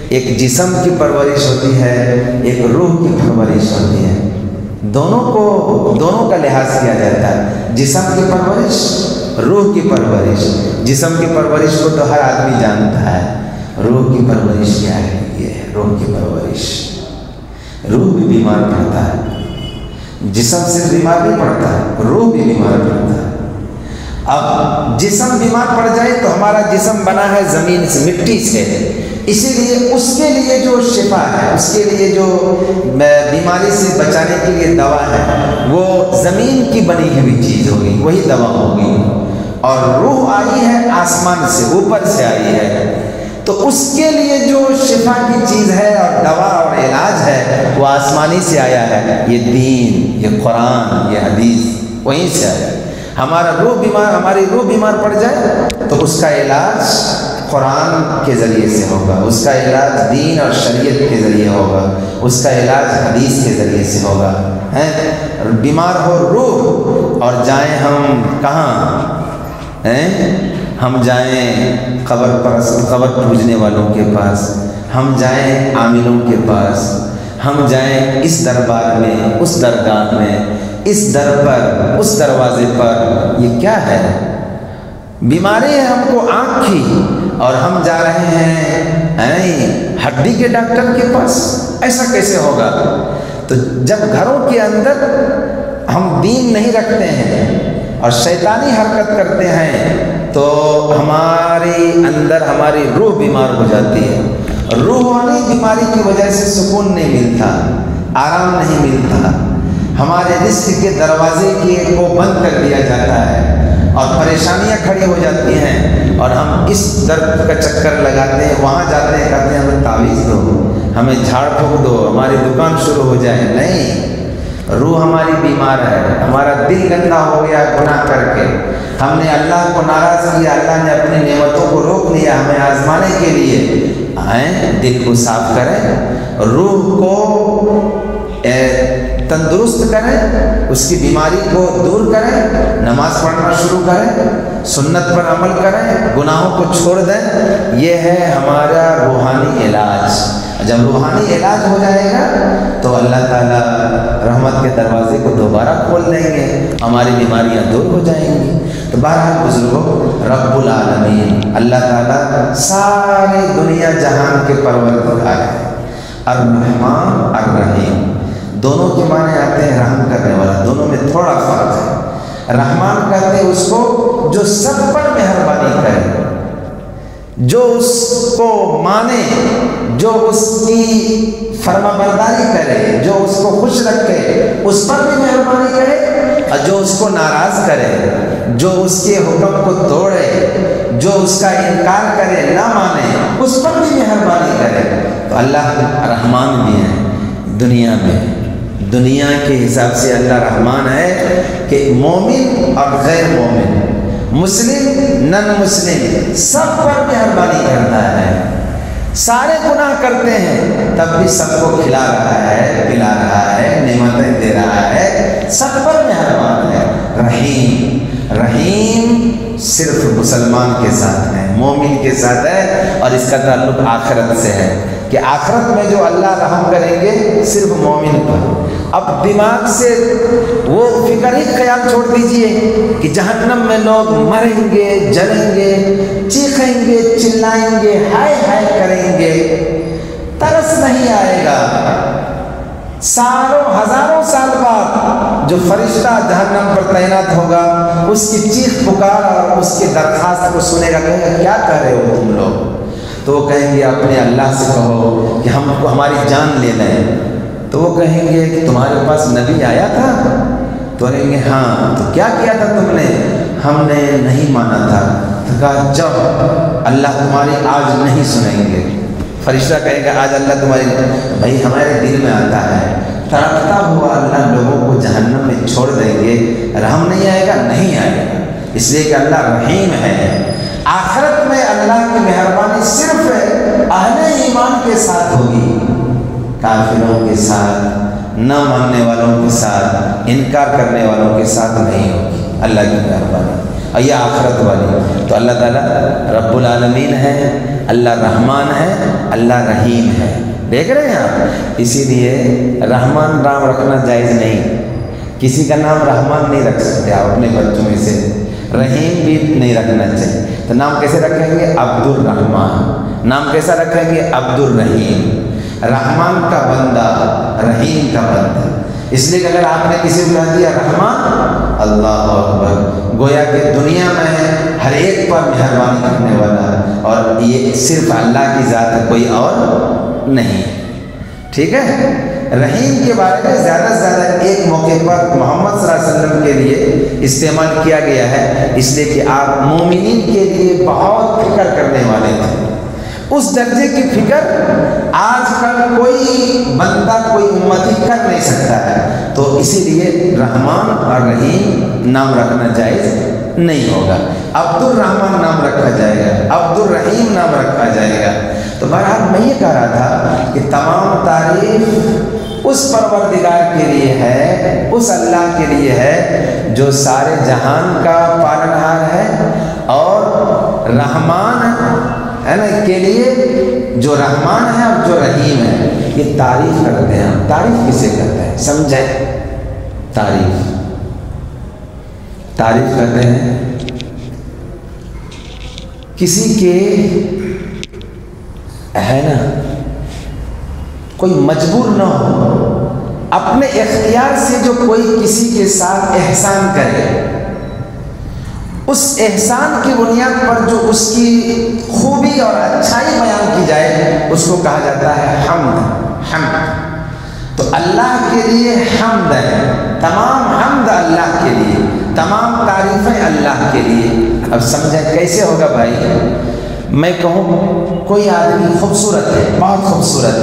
ایک جسم کی پرورش ہوتی ہے، ایک روح کی پرورش ہوتی ہے۔ دونوں کا لحاظ کیا جاتا ہے، جسم کی پرورش، روح کی پرورش۔ جسم کی پرورش کو تو ہر آدمی جانتا ہے، روح کی پرورش کیا ہے؟ یہ ہے روح کی پرورش۔ روح بھی بیمار پڑتا ہے، جسم سے بیمار نہیں پڑتا ہے، روح بھی بیمار پڑتا ہے۔ اب جسم بیمار پڑ جائے تو ہمارا جسم بنا ہے زمین سے، مٹی سے، اسی لیے اس کے لیے جو شفا ہے، اس کے لیے جو بیماری سے بچانے کے لیے دوا ہے، وہ زمین کی بنی ہوئی چیز ہوگی، وہی دوا ہوگی۔ اور روح آئی ہے آسمان سے، اوپر سے آئی ہے، تو اس کے لیے جو شفا کی چیز ہے اور دوا اور علاج ہے وہ آسمانی سے آیا ہے، یہ دین، یہ قرآن، یہ حدیث وہیں سے آیا ہے۔ ہماری روح بیمار پڑ جائے تو اس کا علاج قرآن کے ذریعے سے ہوگا، اس کا علاج دین اور شریعت کے ذریعے ہوگا، اس کا علاج حدیث کے ذریعے سے ہوگا۔ بیمار ہو روح اور جائیں ہم کہاں؟ ہم جائیں قبر پوجنے والوں کے پاس، ہم جائیں عاملوں کے پاس، ہم جائیں اس دربار میں، اس درگاہ میں، اس در پر، اس دروازے پر۔ یہ کیا ہے؟ بیماری ہے ہم کو آنکھ کی اور ہم جا رہے ہیں ہڈی کے ڈاکٹر کے پاس، ایسا کیسے ہوگا؟ تو جب گھروں کے اندر ہم دین نہیں رکھتے ہیں اور شیطانی حرکت کرتے ہیں تو ہمارے اندر ہماری روح بیمار ہو جاتی ہے۔ روحانی بیماری کی وجہ سے سکون نہیں ملتا، آرام نہیں ملتا، ہمارے رزق کے دروازے کو بند کر دیا جاتا ہے اور پریشانیاں کھڑی ہو جاتی ہیں، اور ہم اس درد کا چکر لگاتے ہیں، وہاں جاتے ہیں، کہتے ہیں ہمیں تعویذ دو، ہمیں جھاڑ پھونک دو، ہماری دکان شروع ہو جائے۔ نہیں، روح ہماری بیمار ہے، ہمارا دل گندا ہو گیا گناہ کر کے، ہم نے اللہ کو ناراض کیا، اللہ نے اپنی نعمتوں کو روک لیا ہمیں آزمانے کے لیے۔ دل کو صاف کریں، روح کو تندرست کریں، اس کی بیماری کو دور کریں، نماز پڑھنا شروع کریں، سنت پر عمل کریں، گناہوں کو چھوڑ دیں۔ یہ ہے ہمارا روحانی علاج۔ جب روحانی علاج ہو جائے گا تو اللہ تعالیٰ رحمت کے دروازے کو دوبارہ کھول دیں گے، ہماری بیماریاں دور ہو جائیں گی۔ تو بہرحال بزرگوں، رب العالمین اللہ تعالیٰ سارے دنیا جہان کے پروردگار ہے، الرحمن الرحیم، دونوں کے معنی آتے ہیں رحم کرنے والا، دونوں میں تھوڑا فرق ہے۔ رحمان کہتے ہیں اس کو جو سب پر مہربانی کرے، جو اس کو مانے، جو اس کی فرما برداری کرے، جو اس کو خوش رکھے اس پر بھی مہربانی کرے، اور جو اس کو ناراض کرے، جو اس کے حکم کو توڑے، جو اس کا انکار کرے، نہ مانے، اس پر بھی مہربانی کرے۔ تو اللہ رحمان بھی ہے دنیا میں، دنیا کے حساب سے اللہ رحمان ہے کہ مومن اور غیر مومن، مسلم نن مسلم سب پر مہربانی کرتا ہے۔ سارے گناہ کرتے ہیں تب بھی سب کو کھلا رہا ہے، پلا رہا ہے، نعمتیں دے رہا ہے، سب پر مہربان ہے۔ رحیم، رحیم صرف مسلمان کے ساتھ ہے، مومن کے ساتھ ہے، اور اس کا تعلق آخرت سے ہے کہ آخرت میں جو اللہ رحم کریں گے صرف مومن پر۔ اب دماغ سے وہ فکر ہی خیال چھوڑ دیجئے کہ جہنم میں لوگ مریں گے، جلیں گے، چیخیں گے، چلائیں گے، ہائے ہائے کریں گے، ترس نہیں آئے گا۔ سالوں ہزاروں سال بعد جو فرشتہ جہنم پر تعینات ہوگا اس کی چیخ پکار اور اس کی درخواست کو سنے گا، کہے گا کیا کہہ رہے ہو تم لوگ؟ تو وہ کہیں گے اپنے اللہ سے کہو کہ ہم کو ہماری جان لے لیں۔ تو وہ کہیں گے کہ تمہارے پاس نبی آیا تھا؟ تو کہیں گے ہاں، تو کیا کیا تھا تم نے؟ ہم نے نہیں مانا تھا۔ تو کہا جب اللہ تمہاری آج نہیں سنیں گے۔ فرشتہ کہے گا آج اللہ تمہاری، بھائی ہمارے دل میں آتا ہے تڑپتا ہوا اللہ لوگوں کو جہنم میں چھوڑ دیں گے، رحم نہیں آئے گا؟ نہیں آئے گا، اس لیے کہ اللہ رحیم ہے۔ آخرت میں اللہ کی مہربانی صرف اہل ایمان کے ساتھ ہوگی، کافروں کے ساتھ، نہ ماننے والوں کے ساتھ، انکار کرنے والوں کے ساتھ نہیں ہوگی اللہ کی مہربانی۔ اور یہ آخرت والی تو اللہ تعالیٰ رب العالمین ہے، اللہ رحمان ہے، اللہ رحیم ہے۔ دیکھ رہے ہیں آپ، اسی لیے رحمان نام رکھنا جائز نہیں، کسی کا نام رحمان نہیں رکھ سکتے آپ اپنے بچوں میں سے، رحیم بھی نہیں رکھنا چاہیے۔ تو نام کیسے رکھیں گے؟ عبد الرحمان۔ نام کیسا رکھیں گے؟ عبد الرحیم، رحمان کا بندہ، رحیم کا بندہ۔ اس لیے کہ اگر آپ نے کسی کو کہہ دیا رحمان، اللہ اکبر، گویا کہ دنیا میں ہر ایک پر مہربانی کرنے والا، اور یہ صرف اللہ کی ذات ہے، کوئی اور نہیں۔ ٹھیک ہے؟ رحیم کے بارے میں زیادہ سے زیادہ ایک موقع پر محمد صلی اللہ علیہ وسلم کے لیے استعمال کیا گیا ہے، اس لیے کہ آپ مومنین کے لیے بہت فکر کرنے والے تھے۔ اس درجے کی فکر آج کل کوئی بندہ، کوئی امتی کر نہیں سکتا ہے، تو اسی لیے رحمان اور رحیم نام رکھنا جائز نہیں ہوگا۔ عبد الرحمان نام رکھا جائے گا، عبد الرحیم نام رکھا جائے گا۔ تو بہرحال میں یہ کہہ رہا تھا کہ تمام تعریف اس پروردگار کے لیے ہے، اس اللہ کے لیے ہے جو سارے جہان کا پالنہار ہے، اور رحمان ہے نا کے لیے جو رحمان ہے اور جو رحیم ہے، یہ تعریف کرتے ہیں۔ تعریف کسے کرتے ہیں؟ سمجھیں، تعریف کرتے ہیں کسی کے، ہے نا، کوئی مجبور نہ ہو، اپنے اختیار سے جو کوئی کسی کے ساتھ احسان کرے، اس احسان کی بنیاد پر جو اس کی خوبی اور اچھائی بیان کی جائے، اس کو کہا جاتا ہے حمد۔ تو اللہ کے لیے حمد ہے، تمام حمد اللہ کے لیے، تمام تعریفیں اللہ کے لیے۔ اب سمجھیں کیسے ہوگا بھائی؟ میں کہوں کوئی آدمی خوبصورت ہے، بہت خوبصورت،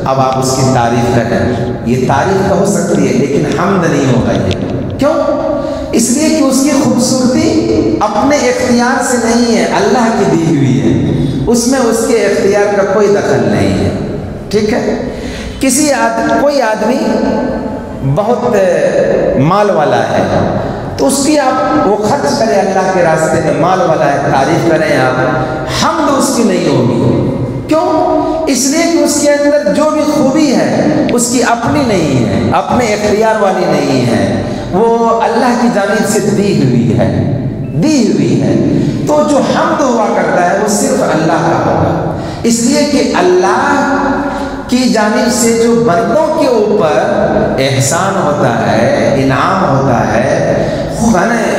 اب آپ اس کی تعریف کریں، یہ تعریف تو ہو سکتی ہے لیکن حمد نہیں ہوگا۔ یہ کیوں؟ اس لیے کہ اس کی خوبصورتی اپنے اختیار سے نہیں ہے، اللہ کی دی ہوئی ہے، اس میں اس کے اختیار کا کوئی دخل نہیں ہے۔ ٹھیک ہے؟ کوئی آدمی بہت مال والا ہے، تو اس کی آپ وہ خرچ کرے اللہ کے راستے میں، مال والا ہے، تعریف کریں آپ، حمد اس کی نہیں ہوگی۔ کیوں؟ اس لیے کہ اس کے اندر جو بھی خوبی ہے اس کی اپنی نہیں ہے، اپنے اختیار والی نہیں ہے، وہ اللہ کی جانب سے دی ہوئی ہے۔ تو جو حمد ہوا کرتا ہے وہ صرف اللہ کا ہوگا، اس لیے کہ اللہ کی جانب سے جو بندوں کے اوپر احسان ہوتا ہے، انعام ہوتا ہے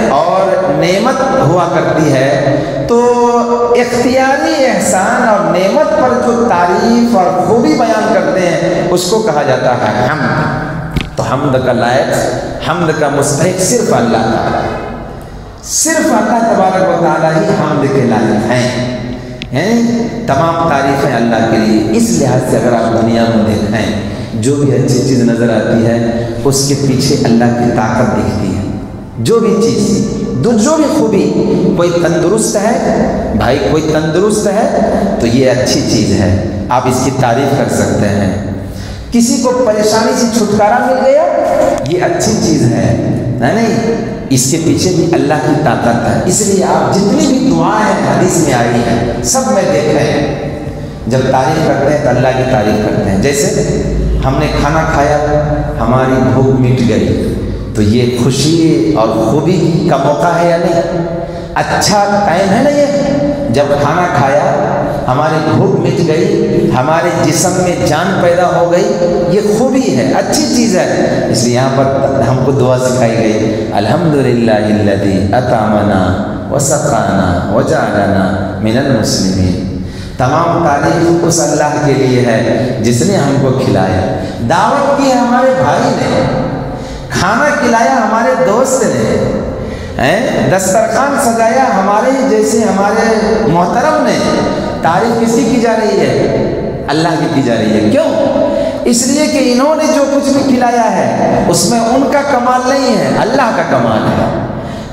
اور نعمت ہوا کرتی ہے، تو اختیاری احسان اور نعمت پر جو تعریف اور خوبی بیان کرتے ہیں اس کو کہا جاتا ہے حمد۔ تو حمد کا لائق، حمد کا مستحق صرف اللہ تعالیٰ، صرف اللہ تبارک و تعالیٰ ہی حمد کے لائق ہیں۔ تمام تعریفیں اللہ کے لیے۔ اس لحاظ سے اگر آپ دنیا میں دیکھیں، جو بھی اچھی چیز نظر آتی ہے اس کے پیچھے اللہ کی طاقت دکھتی ہے۔ جو بھی چیز، جو بھی خوبی، کوئی تندرست ہے بھائی، کوئی تندرست ہے تو یہ اچھی چیز ہے، آپ اس کی تعریف کر سکتے ہیں۔ کسی کو پریشانی سے چھٹکارا مل گیا، یہ اچھی چیز ہے، نہیں، اس کے پیچھے بھی اللہ کی طاقت ہے۔ اس لیے آپ جتنی بھی دعائیں حدیث میں آئی ہیں سب میں دیکھیں، جب تعریف کرتے ہیں تو اللہ کی تعریف کرتے ہیں۔ جیسے ہم نے کھانا کھایا، ہماری بھوک مٹ گئی، تو یہ خوشی اور خوبی کا موقع ہے یا نہیں؟ اچھا ٹائم ہے نا یہ، جب کھانا کھایا، ہماری بھوک مٹ گئی، ہمارے جسم میں جان پیدا ہو گئی، یہ خوبی ہے، اچھی چیز ہے۔ اس لیے یہاں پر ہم کو دعا سکھائی گئی، الحمدللہ الذی اطعمنا وسقانا وجعلنا من المسلمین۔ تمام تعریف اس اللہ کے لیے ہے جس نے ہم کو کھلایا، دعوت کی ہمارے بھائی نے، کھانا کھلایا ہمارے دوست نے، دسترخوان سجایا ہمارے جیسے ہمارے محترم نے۔ تعریف کس کی جا رہی ہے؟ اللہ کی کی جا رہی ہے۔ کیوں؟ اس لیے کہ انہوں نے جو کچھ بھی کھلایا ہے اس میں ان کا کمال نہیں ہے، اللہ کا کمال ہے۔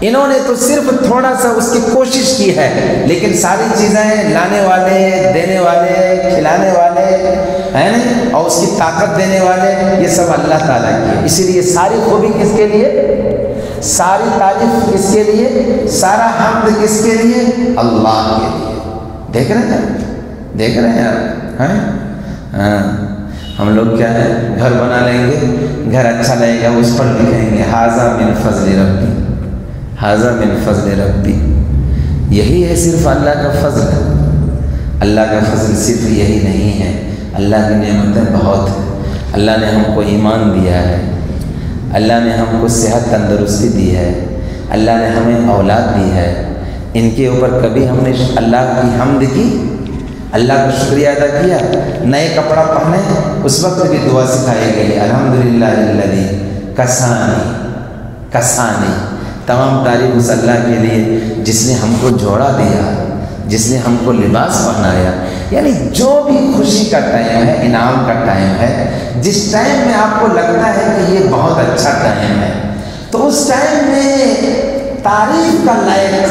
انہوں نے تو صرف تھوڑا سا اس کی کوشش کی ہے، لیکن ساری چیزیں لانے والے، دینے والے، کھلانے والے ہیں نا، اور اس کی طاقت دینے والے، یہ سب اللہ تعالیٰ کی ہے۔ اسی لیے ساری خوبی کس کے لیے، ساری تعریف کس کے لیے، سارا حمد کس کے لیے؟ اللہ کے لیے۔ دیکھ رہے ہیں، دیکھ رہے ہیں آپ؟ ہاں، ہم لوگ کیا ہے، گھر بنا لیں گے، گھر اچھا لگے گا، اس پر لکھیں گے ھذا من فضل ربی، ھذا من فضل ربی۔ یہی ہے صرف اللہ کا فضل۔ اللہ کا فضل صرف یہی نہیں ہے، اللہ کی نعمتیں بہت ہیں۔ اللہ نے ہم کو ایمان دیا ہے، اللہ نے ہم کو صحت تندرستی دی ہے، اللہ نے ہمیں اولاد دی ہے۔ ان کے اوپر کبھی ہم نے اللہ کی حمد کی، اللہ کا شکریہ ادا کیا؟ نئے کپڑا پہنے اس وقت بھی دعا سکھائی گئی، الحمدللہ الذی کسانی، کسانی۔ تمام تعریف اس اللہ کے لیے جس نے ہم کو جوڑا دیا، جس نے ہم کو لباس پہنایا۔ یعنی جو بھی خوشی کا ٹائم ہے، انعام کا ٹائم ہے، جس ٹائم میں آپ کو لگتا ہے کہ یہ بہت اچھا ٹائم ہے، تو اس ٹائم میں تعریف کا لائق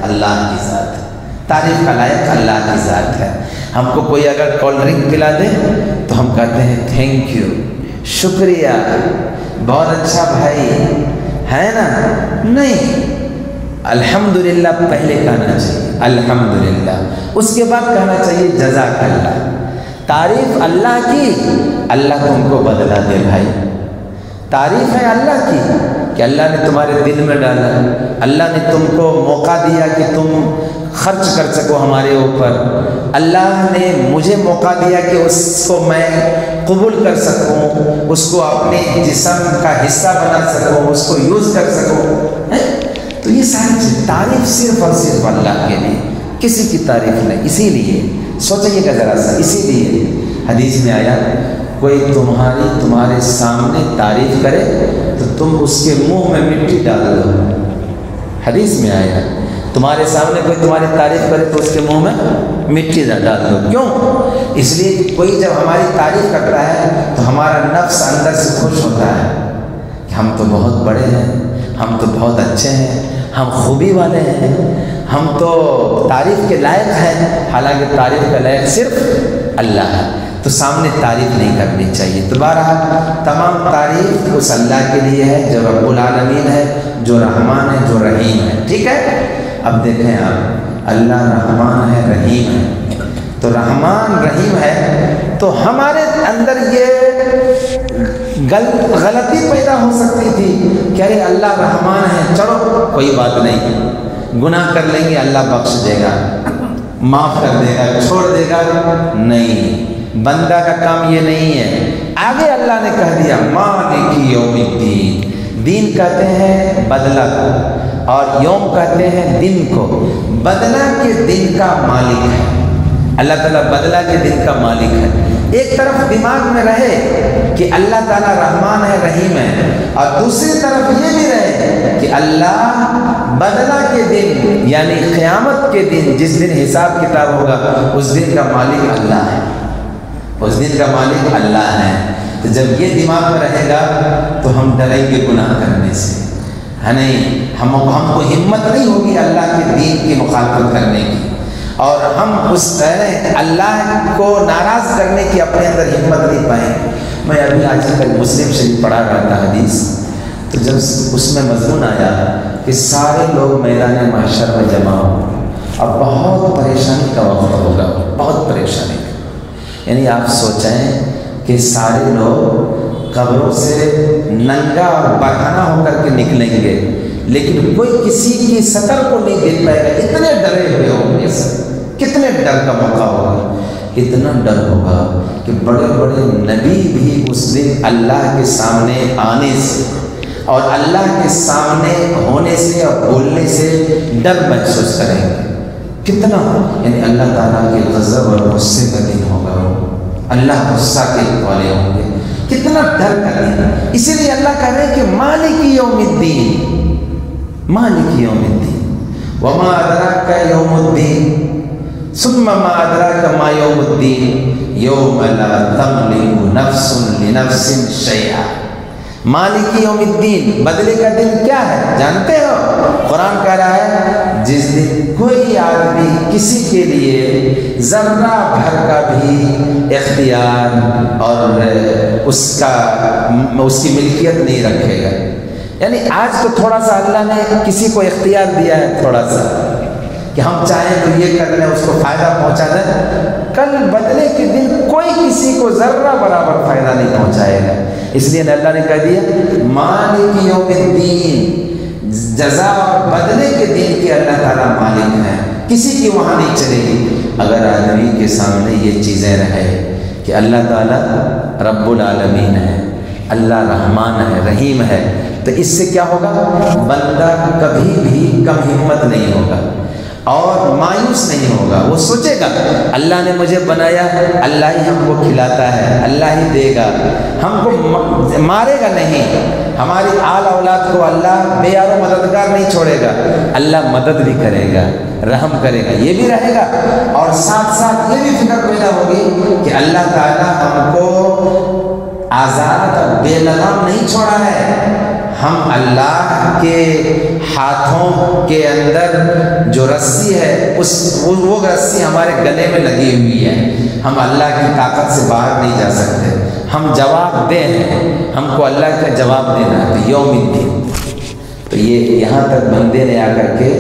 اللہ کی ذات ہے، تعریف کا لائق اللہ کی ذات ہے۔ ہم کو کوئی اگر کولڈ ڈرنک پلا دے تو ہم کہتے ہیں تھینک یو، شکریہ، بہت اچھا بھائی، ہے نا؟ نہیں، الحمدللہ پہلے کہنا چاہیے، الحمدللہ، اس کے بعد کہنا چاہیے جزاک اللہ۔ تعریف اللہ کی، اللہ تم کو بدلہ دے بھائی۔ تعریف ہے اللہ کی کہ اللہ نے تمہارے دل میں ڈالا، اللہ نے تم کو موقع دیا کہ تم خرچ کر سکو ہمارے اوپر، اللہ نے مجھے موقع دیا کہ اس کو میں قبول کر سکوں، اس کو اپنے جسم کا حصہ بنا سکوں، اس کو یوز کر سکوں۔ تو یہ ساری چیز تعریف صرف اور صرف اللہ کے لیے، کسی کی تعریف نہیں۔ اسی لیے سوچئیے گا ذرا سا، اسی لیے حدیث میں آیا کوئی تمہارے سامنے تعریف کرے تو تم اس کے منہ میں مٹی ڈال دو۔ حدیث میں آیا تمہارے سامنے کوئی تمہاری تعریف کرے تو اس کے منہ میں مٹی ڈال دو۔ کیوں؟ اس لیے کہ کوئی جب ہماری تعریف کرتا ہے تو ہمارا نفس اندر سے خوش ہوتا ہے کہ ہم تو بہت بڑے ہیں، ہم تو بہت اچھے ہیں، ہم خوبی والے ہیں، ہم تو تعریف کے لائق ہیں، حالانکہ تعریف کا لائق صرف اللہ ہے۔ تو سامنے تعریف نہیں کرنی چاہیے۔ تو بہرحال تمام تعریف اس اللہ کے لیے ہے جو رب العالمین ہے، جو رحمان ہے، جو رحیم ہے۔ ٹھیک ہے؟ اب دیکھیں آپ، اللہ رحمان ہے، رحیم ہے، تو رحمان رحیم ہے تو ہمارے اندر یہ غلطی پیدا ہو سکتی تھی کہ ارے اللہ رحمان ہے، چلو کوئی بات نہیں، گناہ کر لیں گے اللہ بخش دے گا، معاف کر دے گا، چھوڑ دے گا۔ نہیں، بندہ کا کام یہ نہیں ہے۔ آگے اللہ نے کہہ دیا مالک یوم الدین، دین کہتے ہیں بدلہ کو اور یوم کہتے ہیں دن کو۔ بدلہ کے دن کا مالک ہے اللہ تعالیٰ، بدلہ کے دن کا مالک ہے۔ ایک طرف دماغ میں رہے کہ اللہ تعالیٰ رحمان ہے رحیم ہے، اور دوسری طرف یہ بھی رہے کہ اللہ بدلہ کے دن یعنی قیامت کے دن، جس دن حساب کتاب ہوگا، اس دن کا مالک اللہ ہے، اس دن کا مالک اللہ ہے۔ تو جب یہ دماغ میں رہے گا تو ہم ڈریں گے گناہ کرنے سے، ہے نہیں؟ ہم کو ہمت نہیں ہوگی اللہ کے دین کی مخالفت کرنے کی، اور ہم اس اللہ کو ناراض کرنے کی اپنے اندر ہمت نہیں پائیں۔ میں ابھی آج تک مسلم شریف پڑھا رہا تھا حدیث، تو جب اس میں مضمون آیا کہ سارے لوگ میدان محشر میں جمع ہو، اب بہت پریشانی کا وقت ہوگا، بہت پریشانی کا، یعنی آپ سوچیں کہ سارے لوگ قبروں سے ننگا اور برہنہ ہو کر کے نکلیں گے، لیکن کوئی کسی کی سطر کو نہیں دیکھ پائے گا، اتنے ڈرے ہوئے ہوں گے سب۔ کتنے ڈر کا موقع ہوگا، اتنا ڈر ہوگا کہ بڑے بڑے نبی بھی اس دن اللہ کے سامنے آنے سے اور اللہ کے سامنے ہونے سے اور بولنے سے ڈر محسوس کریں گے۔ کتنا یعنی اللہ تعالیٰ کے غضب اور غصے کا دن ہوگا، وہ اللہ غصہ کے والے ہوں گے، کتنا ڈر کا دن۔ اسی لیے اللہ کہہ رہے ہیں کہ مالک یوم الدین، مالک یوم الدین، وما ادراک یوم الدین، ثم ما ادراک ما یوم الدین، یوم لا تملک نفس لنفس شیئا۔ مالک یوم الدین، بدلے کا دن کیا ہے جانتے ہو؟ قرآن کہہ رہا ہے جس دن کوئی آدمی کسی کے لیے ذرہ بھر کا بھی اختیار اور اس کی ملکیت نہیں رکھے گا۔ یعنی آج تو تھوڑا سا اللہ نے کسی کو اختیار دیا ہے تھوڑا سا کہ ہم چاہیں تو یہ کر لیں، اس کو فائدہ پہنچا دیں، کل بدلے کے دن کوئی کسی کو ذرہ برابر فائدہ نہیں پہنچائے گا۔ اس لیے اللہ نے کہہ دیا مالک یوم الدین، جزا اور بدلے کے دن کے اللہ تعالیٰ مالک ہیں، کسی کی وہاں نہیں چلے گی۔ اگر آدمی کے سامنے یہ چیزیں رہے کہ اللہ تعالیٰ رب العالمین ہے، اللہ رحمان ہے رحیم ہے، تو اس سے کیا ہوگا؟ بندہ کبھی بھی کم ہمت نہیں ہوگا اور مایوس نہیں ہوگا۔ وہ سوچے گا اللہ نے مجھے بنایا ہے، اللہ ہی ہم کو کھلاتا ہے، اللہ ہی دے گا، ہم کو مارے گا نہیں، ہماری آل اولاد کو اللہ بے یار و مددگار نہیں چھوڑے گا، اللہ مدد بھی کرے گا، رحم کرے گا، یہ بھی رہے گا۔ اور ساتھ ساتھ یہ بھی فکر پیدا ہوگی کہ اللہ تعالیٰ ہم کو آزاد اور بے لگام نہیں چھوڑا ہے، ہم اللہ کے ہاتھوں کے اندر جو رسی ہے وہ رسی ہمارے گلے میں لگی ہوئی ہے، ہم اللہ کی طاقت سے باہر نہیں جا سکتے، ہم جواب دیں، ہم کو اللہ کا جواب دینا ہے۔ تو یوم الدین، تو یہ یہاں تک بندے نے آ کر کے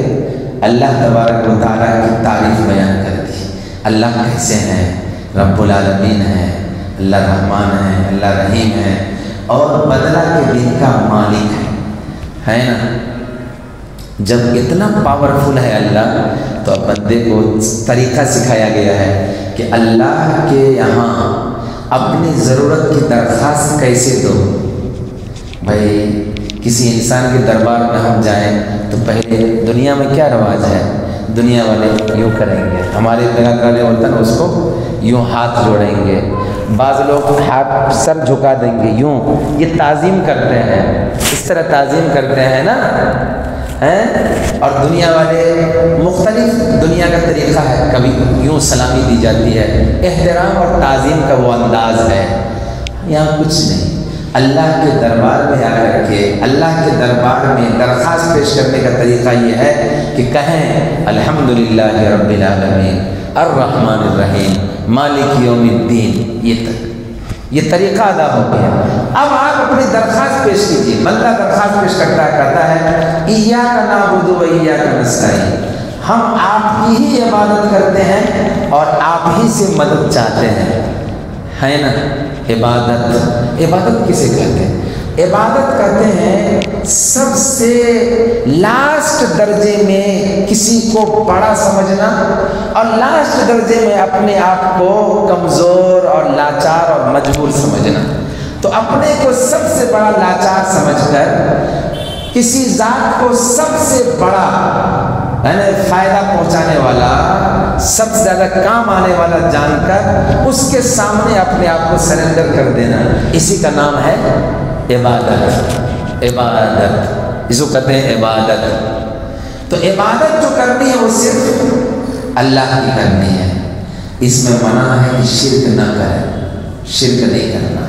اللہ تبارک و تعالیٰ کی تعریف بیان کر دی، اللہ کیسے ہیں، رب العالمین ہے، اللہ رحمان ہے، اللہ رحیم ہے، اور بدلہ کے دن کا مالک ہے نا۔ جب اتنا پاورفل ہے اللہ، تو اب بندے کو طریقہ سکھایا گیا ہے کہ اللہ کے یہاں اپنی ضرورت کی درخواست کیسے دو۔ بھائی کسی انسان کے دربار میں ہم جائیں تو پہلے دنیا میں کیا رواج ہے، دنیا والے یوں کریں گے، ہمارے طرح والے ہوتا نا اس کو یوں ہاتھ جوڑیں گے، بعض لوگ ہاتھ سر جھکا دیں گے یوں، یہ تعظیم کرتے ہیں، اس طرح تعظیم کرتے ہیں نا، اور دنیا والے مختلف دنیا کا طریقہ ہے، کبھی یوں سلامی دی جاتی ہے، احترام اور تعظیم کا وہ انداز ہے۔ یہاں کچھ نہیں، اللہ کے دربار میں آ کر کے اللہ کے دربار میں درخواست پیش کرنے کا طریقہ یہ ہے کہ کہیں الحمدللہ رب العالمین الرحمن الرحیم مالک یوم الدین، یہ طریقہ ادا ہو گیا۔ اب آپ اپنی درخواست پیش کیجیے، بندہ درخواست پیش کرتا ہے، کہتا ہے ایاک نعبد و ایاک نستعین، ہم آپ کی ہی عبادت کرتے ہیں اور آپ ہی سے مدد چاہتے ہیں، ہے نا۔ عبادت کسے کہتے ہیں؟ عبادت کہتے ہیں سب سے لاسٹ درجے میں کسی کو بڑا سمجھنا اور لاسٹ درجے میں اپنے آپ کو کمزور اور لاچار اور مجبور سمجھنا۔ تو اپنے کو سب سے بڑا لاچار سمجھ کر کسی ذات کو سب سے بڑا فائدہ پہنچانے والا، سب سے زیادہ کام آنے والا جان کر اس کے سامنے اپنے آپ کو سرنڈر کر دینا، اسی کا نام ہے عبادت۔ عبادت اس کو کہتے ہیں عبادت۔ تو عبادت جو کرنی ہے وہ صرف اللہ کی کرنی ہے۔ اس میں منع ہے کہ شرک نہ کریں، شرک نہیں کرنا۔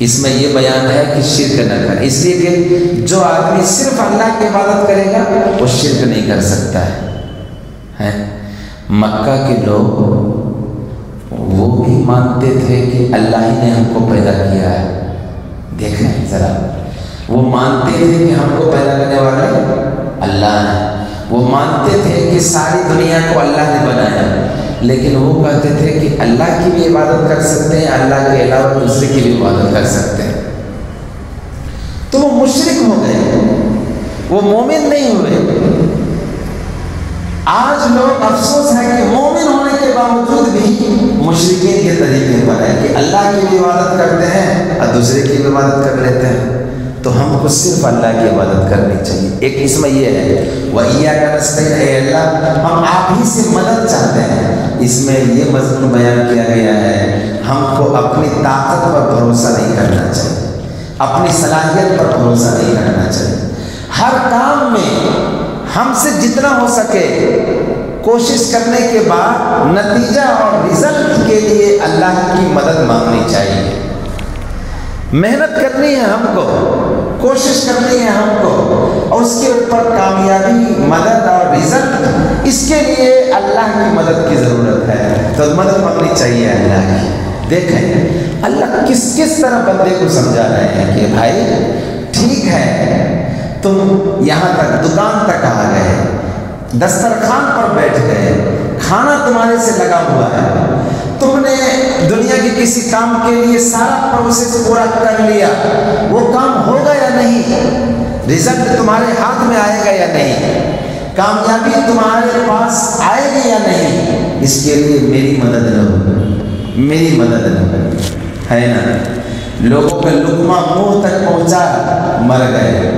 اس میں یہ بیان ہے کہ شرک نہ کریں، اس لیے کہ جو آدمی صرف اللہ کی عبادت کرے گا وہ شرک نہیں کر سکتا ہے۔ مکہ کے لوگ وہ بھی مانتے تھے کہ اللہ ہی نے ہم کو پیدا کیا ہے۔ دیکھیں ذرا، وہ مانتے تھے کہ ہم کو پیدا کرنے والے اللہ ہے، وہ مانتے تھے کہ ساری دنیا کو اللہ نے بنایا، لیکن وہ کہتے تھے کہ اللہ کی بھی عبادت کر سکتے ہیں، اللہ کے علاوہ دوسرے کی بھی عبادت کر سکتے ہیں۔ تو وہ مشرک ہو گئے، وہ مومن نہیں ہوئے۔ آج لوگ افسوس ہے کہ مومن ہونے کے باوجود بھی مشرکین کے طریقے پر ہے کہ اللہ کی بھی عبادت کرتے ہیں اور دوسرے کی بھی عبادت کر لیتے ہیں۔ تو ہم کو صرف اللہ کی عبادت کرنی چاہیے۔ ایک اس میں یہ ہے وَإِيَّاكَ نَسْتَعِينُ، اے اللہ ہم آپ ہی سے مدد چاہتے ہیں۔ اس میں یہ مضمون بیان کیا گیا ہے ہم کو اپنی طاقت پر بھروسہ نہیں کرنا چاہیے، اپنی صلاحیت پر بھروسہ نہیں کرنا چاہیے۔ ہر کام میں ہم سے جتنا ہو سکے کوشش کرنے کے بعد نتیجہ اور رزلٹ کے لیے اللہ کی مدد مانگنی چاہیے۔ محنت کرنی ہے ہم کو، کوشش کرنی ہے ہم کو، اور اس کے اوپر کامیابی، مدد اور رزلٹ، اس کے لیے اللہ کی مدد کی ضرورت ہے۔ تو مدد مانگنی چاہیے اللہ کی۔ دیکھیں اللہ کس کس طرح بندے کو سمجھا رہے ہیں کہ بھائی ٹھیک ہے تم یہاں تک دکان تک آ گئے، دسترخوان پر بیٹھ گئے، کھانا تمہارے سے لگا ہوا ہے، تم نے دنیا کے کسی کام کے لیے سارا پروسیس پورا کر لیا، وہ کام ہوگا یا نہیں، رزلٹ تمہارے ہاتھ میں آئے گا یا نہیں، کامیابی تمہارے پاس آئے گی یا نہیں، اس کے لیے میری مدد لو، میری مدد لو، ہے نا۔ لوگوں کا لقمہ منہ تک پہنچا، مر گئے۔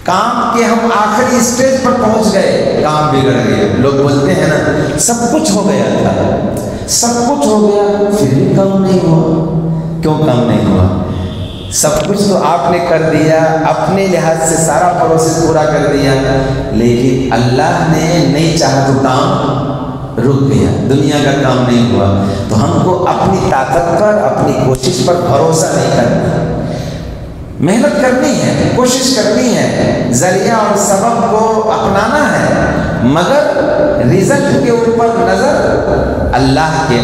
کام کے ہم آخری اسٹیج پر پہنچ گئے، کام بگڑ گئے۔ لوگ بولتے ہیں نا سب کچھ ہو گیا تھا، سب کچھ ہو گیا پھر بھی کام نہیں ہوا۔ کیوں کام نہیں ہوا؟ سب کچھ تو آپ نے کر دیا، اپنے لحاظ سے سارا پروسیس پورا کر دیا، لیکن اللہ نے نہیں چاہا تو کام رک گیا، دنیا کا کام نہیں ہوا۔ تو ہم کو اپنی طاقت پر، اپنی کوشش پر بھروسہ نہیں کرنا، محنت کرنی ہے، کوشش کرنی ہے، ذریعہ اور سبب کو اپنانا ہے، مگر رزلٹ کے اوپر نظر اللہ کے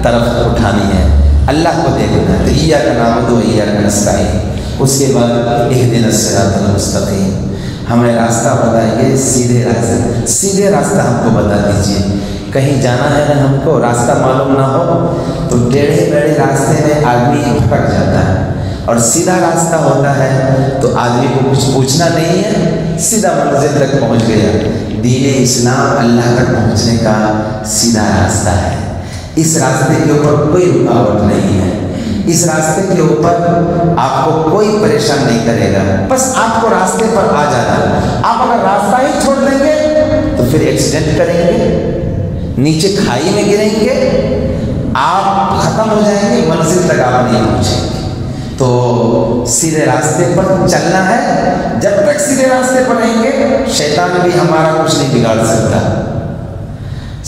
طرف اٹھانی ہے، اللہ کو دیکھنا ہے۔ تو ایاک نعبد و ایاک نستعین، اس کے بعد اہدنا الصراط المستقیم، ہمیں راستہ بتائیے، سیدھے راستے، سیدھے راستہ ہم کو بتا دیجیے۔ کہیں جانا ہے نا ہم کو، راستہ معلوم نہ ہو تو ٹیڑھے میڑھے راستے میں آدمی بھٹک جاتا ہے، اور سیدھا راستہ ہوتا ہے تو آدمی کو کچھ پوچھنا نہیں ہے، سیدھا منزل تک پہنچ گیا۔ دین اسلام اللہ تک پہنچنے کا سیدھا راستہ ہے، اس راستے کے اوپر کوئی رکاوٹ نہیں ہے، اس راستے کے اوپر آپ کو کوئی پریشان نہیں کرے گا، بس آپ کو راستے پر آ جانا۔ آپ اگر راستہ ہی چھوڑ دیں گے تو پھر ایکسیڈنٹ کریں گے، نیچے کھائی میں گریں گے، آپ ختم ہو جائیں گے، منزل تک آپ نہیں پہنچیں گے۔ تو سیدھے راستے پر چلنا ہے، جب تک سیدھے راستے پر رہیں گے شیطان بھی ہمارا کچھ نہیں بگاڑ سکتا،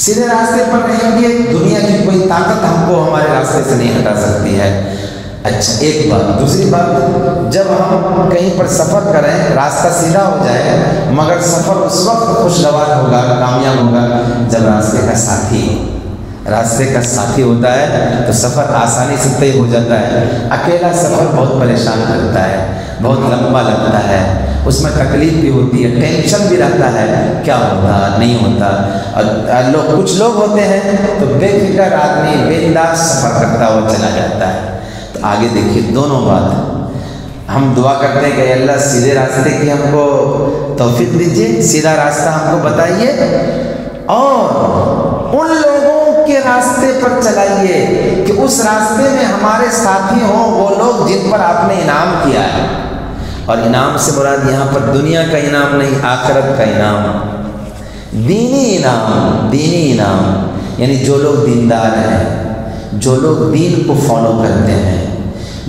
سیدھے راستے پر رہیں گے دنیا کی کوئی طاقت ہم کو ہمارے راستے سے نہیں ہٹا سکتی ہے۔ اچھا ایک بات، دوسری بات، جب ہم کہیں پر سفر کریں راستہ سیدھا ہو جائے، مگر سفر اس وقت خوشگوار ہوگا، کامیاب ہوگا جب راستے کا ساتھی ہوتا ہے، تو سفر آسانی سے طے ہو جاتا ہے۔ اکیلا سفر بہت پریشان کرتا ہے، بہت لمبا لگتا ہے، اس میں تکلیف بھی ہوتی ہے، ٹینشن بھی رہتا ہے، کیا ہوتا نہیں ہوتا۔ اور کچھ لوگ ہوتے ہیں تو بے فکر آدمی بے انداز سفر کرتا ہوا چلا جاتا ہے۔ تو آگے دیکھیے دونوں بات، ہم دعا کرتے ہیں کہ اللہ سیدھے راستے کی ہم کو توفیق دیجیے، سیدھا راستہ ہم کو بتائیے، اور ان لوگوں کے راستے پر چلائیے کہ اس راستے میں ہمارے ساتھی ہوں، وہ لوگ جن پر آپ نے انعام کیا ہے۔ اور انعام سے مراد یہاں پر دنیا کا انعام نہیں، آخرت کا انعام، دینی انعام، دینی انعام، یعنی جو لوگ دیندار ہیں، جو لوگ دین کو فالو کرتے ہیں،